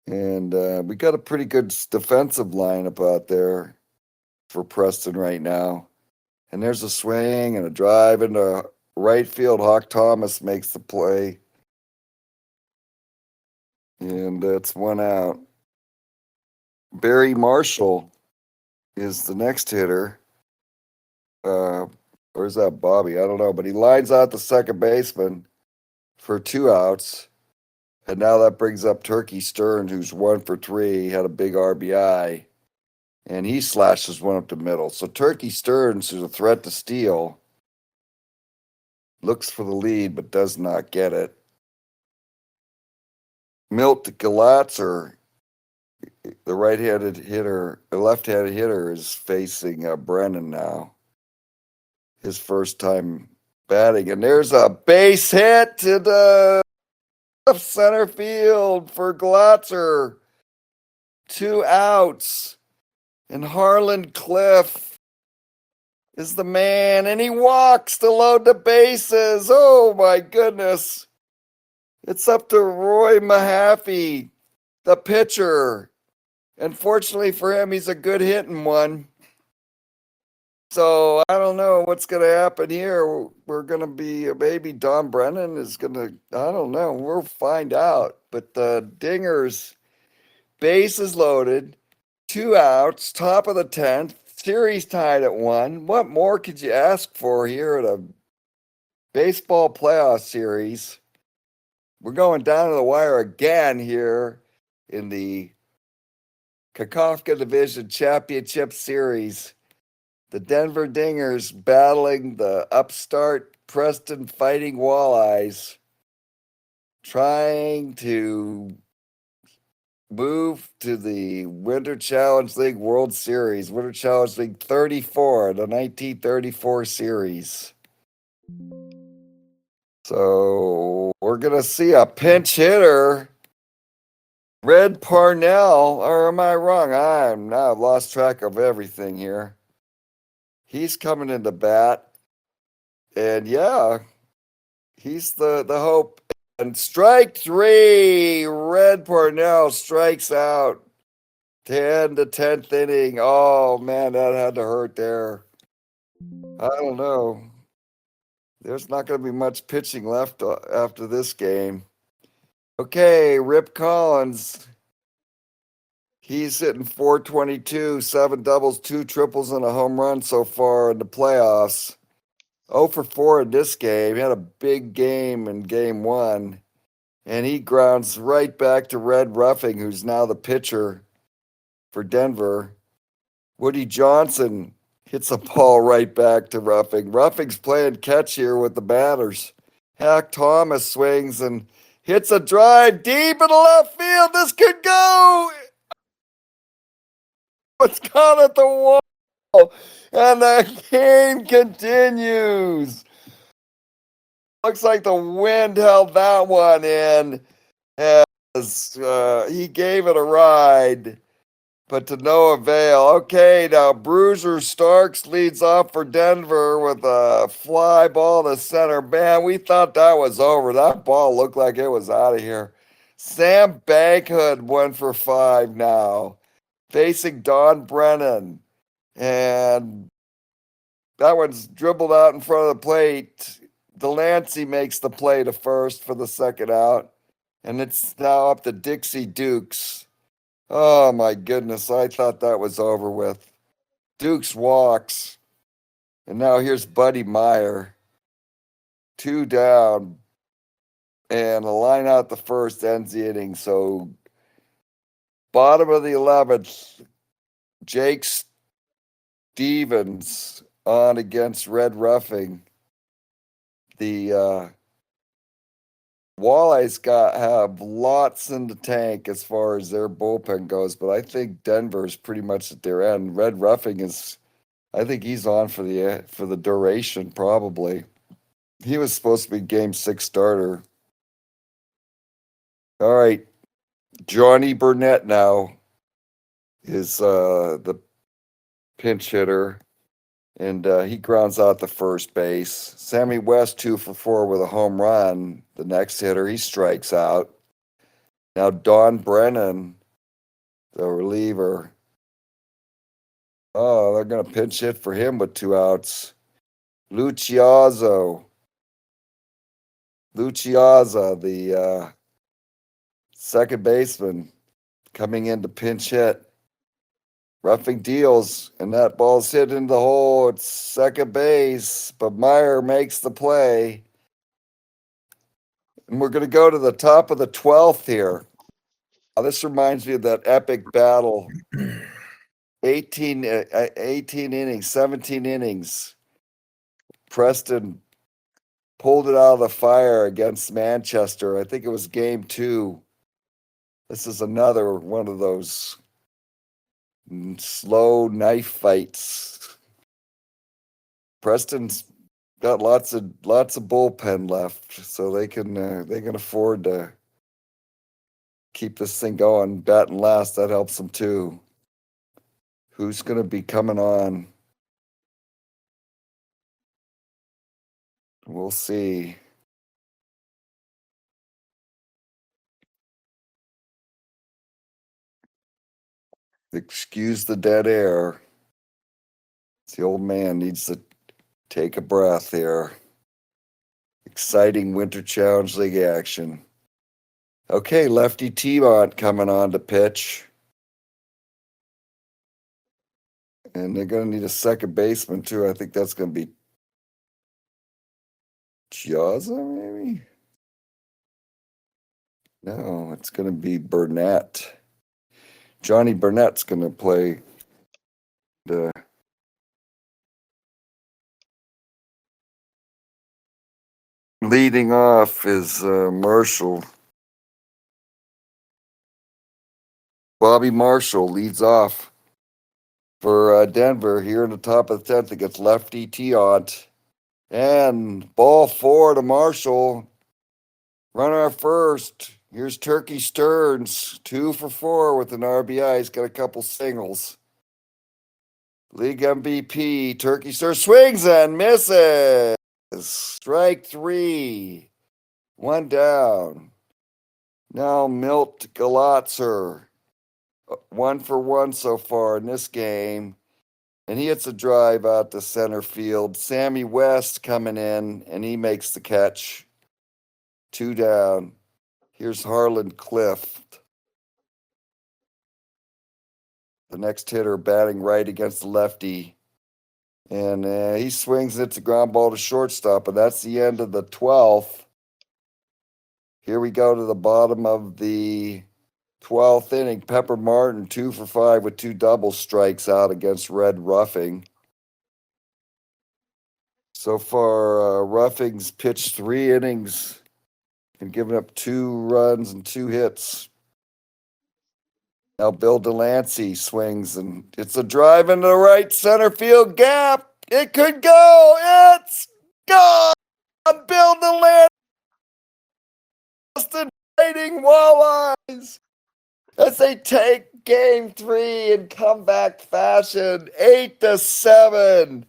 And we got a pretty good defensive lineup out there for Preston right now. And there's a swing and a drive into right field. Hawk Thomas makes the play. And that's 1 out. Barry Marshall is the next hitter. Or is that Bobby? I don't know. But he lines out the second baseman for 2 outs. And now that brings up Turkey Stearns, who's 1 for 3. He had a big RBI. And he slashes one up the middle. So Turkey Stearns, who's a threat to steal, looks for the lead but does not get it. Milt Galatzer, the right-handed hitter, the left-handed hitter, is facing Brennan now. His first time batting. And there's a base hit to the left center field for Galatzer. 2 outs. And Harlan Cliff is the man, and he walks to load the bases. Oh, my goodness. It's up to Roy Mahaffey, the pitcher. And fortunately for him, he's a good hitting one. So I don't know what's going to happen here. We're going to be, maybe Don Brennan is going to, I don't know. We'll find out. But the Dingers, bases loaded. 2 outs, top of the 10th, series tied at 1. What more could you ask for here at a baseball playoff series? We're going down to the wire again here in the Kakofka Division Championship Series. The Denver Dingers battling the upstart Preston Fighting Walleyes, trying to move to the Winter Challenge League World Series, Winter Challenge League 34, the 1934 series. So we're going to see a pinch hitter, Red Parnell, or am I wrong? I've lost track of everything here. He's coming into bat, and yeah, he's the hope. And strike three, Red Parnell strikes out. 10 to 10th inning. Oh man, that had to hurt there. I don't know. There's not going to be much pitching left after this game. Okay, Rip Collins. He's hitting 422, 7 doubles, 2 triples, and a home run so far in the playoffs. 0 for 4 in this game. He had a big game in game 1. And he grounds right back to Red Ruffing, who's now the pitcher for Denver. Woody Johnson hits a ball right back to Ruffing. Ruffing's playing catch here with the batters. Hack Thomas swings and hits a drive deep in the left field. This could go. It's gone at the wall. And the game continues. Looks like the wind held that one in as he gave it a ride, but to no avail. Okay, now Bruiser Starks leads off for Denver with a fly ball to center. Man, we thought that was over. That ball looked like it was out of here. Sam Bankhood 1 for 5 now, facing Don Brennan. And that one's dribbled out in front of the plate. Delancey makes the play to first for the second out. And it's now up to Dixie Dukes. Oh my goodness, I thought that was over with. Dukes walks. And now here's Buddy Meyer. 2 down. And a line out the first ends the inning. So bottom of the 11th, Jake Stevens on against Red Ruffing. The Walleyes have lots in the tank as far as their bullpen goes, but I think Denver's pretty much at their end. Red Ruffing I think he's on for the duration probably. He was supposed to be game 6 starter. All right, Johnny Burnett now is the pinch hitter, and he grounds out the first base. Sammy West 2 for 4 with a home run. The next hitter, he strikes out. Now Don Brennan, the reliever. Oh, they're going to pinch hit for him with 2 outs. Luciaza, the second baseman, coming in to pinch hit. Ruffing deals, and that ball's hit into the hole. It's second base, but Meyer makes the play. And we're going to go to the top of the 12th here. Now, this reminds me of that epic battle. 18 innings, 17 innings. Preston pulled it out of the fire against Manchester. I think it was game 2. This is another one of those slow knife fights. Preston's got lots of bullpen left, so they can afford to keep this thing going. Batting last, that helps them too. Who's going to be coming on? We'll see. Excuse the dead air. The old man needs to take a breath here. Exciting Winter Challenge League action. Okay, Lefty T-Mont coming on to pitch. And they're going to need a second baseman, too. I think that's going to be Chiazza, maybe? No, it's going to be Burnett. Johnny Burnett's going to play the. Leading off is Marshall. Bobby Marshall leads off for Denver here in the top of the 10th against lefty Tiant. And ball 4 to Marshall. Runner at first. Here's Turkey Stearns, 2 for 4 with an RBI. He's got a couple singles. League MVP, Turkey Stearns swings and misses. Strike 3. 1 down. Now Milt Galatzer. 1 for 1 so far in this game. And he hits a drive out to center field. Sammy West coming in, and he makes the catch. 2 down. Here's Harlan Clift. The next hitter batting right against the lefty. And he swings it to ground ball to shortstop, and that's the end of the 12th. Here we go to the bottom of the 12th inning. Pepper Martin, 2 for 5 with 2 double strikes out against Red Ruffing. So far, Ruffing's pitched 3 innings and given up 2 runs and 2 hits. Now Bill Delancey swings, and it's a drive into the right center field gap. It could go. It's gone. Bill Delancey, Preston Fightin Walleyes, as they take game 3 in comeback fashion, 8-7.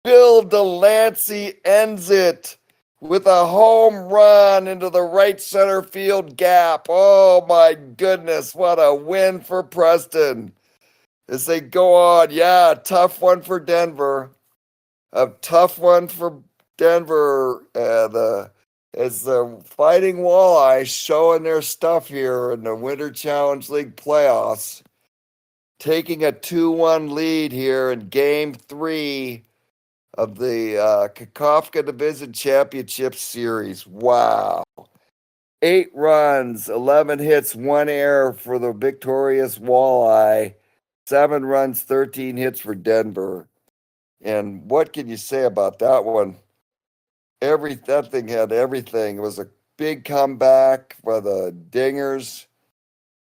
Bill Delancey ends it with a home run into the right center field gap. Oh my goodness, what a win for Preston. As they go on, yeah, tough one for Denver. A tough one for Denver. As the Fighting Walleye showing their stuff here in the Winter Challenge League playoffs, taking a 2-1 lead here in game 3 of the Kakofka Division Championship Series. Wow. 8 runs, 11 hits, 1 error for the victorious Walleye. 7 runs, 13 hits for Denver. And what can you say about that one? That thing had everything. It was a big comeback for the Dingers,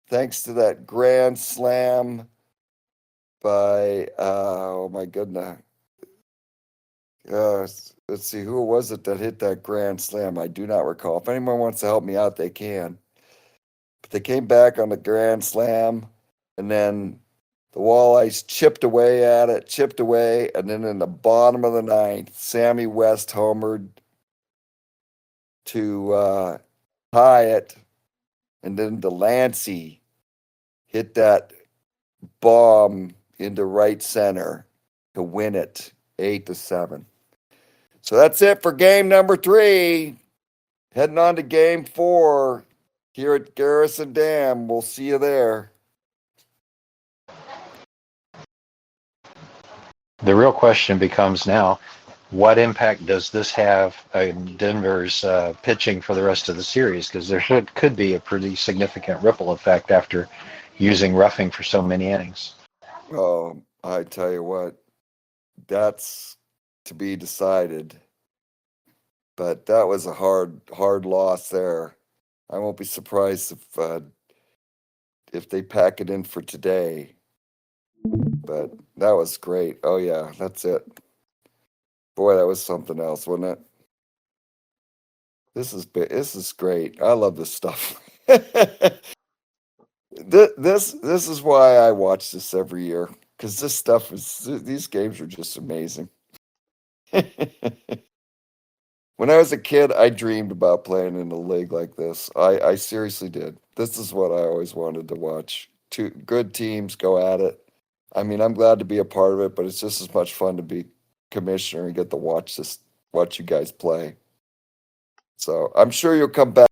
thanks to that grand slam by, oh my goodness. Let's see, who was it that hit that grand slam? I do not recall. If anyone wants to help me out, they can. But they came back on the grand slam, and then the Walleyes chipped away at it, and then in the bottom of the 9th, Sammy West homered to tie it, and then Delancey hit that bomb into right center to win it, 8-7. So that's it for game number 3. Heading on to game 4 here at Garrison Dam. We'll see you there. The real question becomes now, what impact does this have on Denver's pitching for the rest of the series? Because there could be a pretty significant ripple effect after using roughing for so many innings. Oh, I tell you what, that's to be decided. But that was a hard loss there. I won't be surprised if they pack it in for today. But that was great. Oh yeah, that's it. Boy, that was something else, wasn't it? This is great. I love this stuff. This is why I watch this every year, because these games are just amazing. When I was a kid, I dreamed about playing in a league like this. I seriously did. This is what I always wanted to watch. 2 good teams go at it. I mean, I'm glad to be a part of it, but it's just as much fun to be commissioner and get to watch you guys play. So I'm sure you'll come back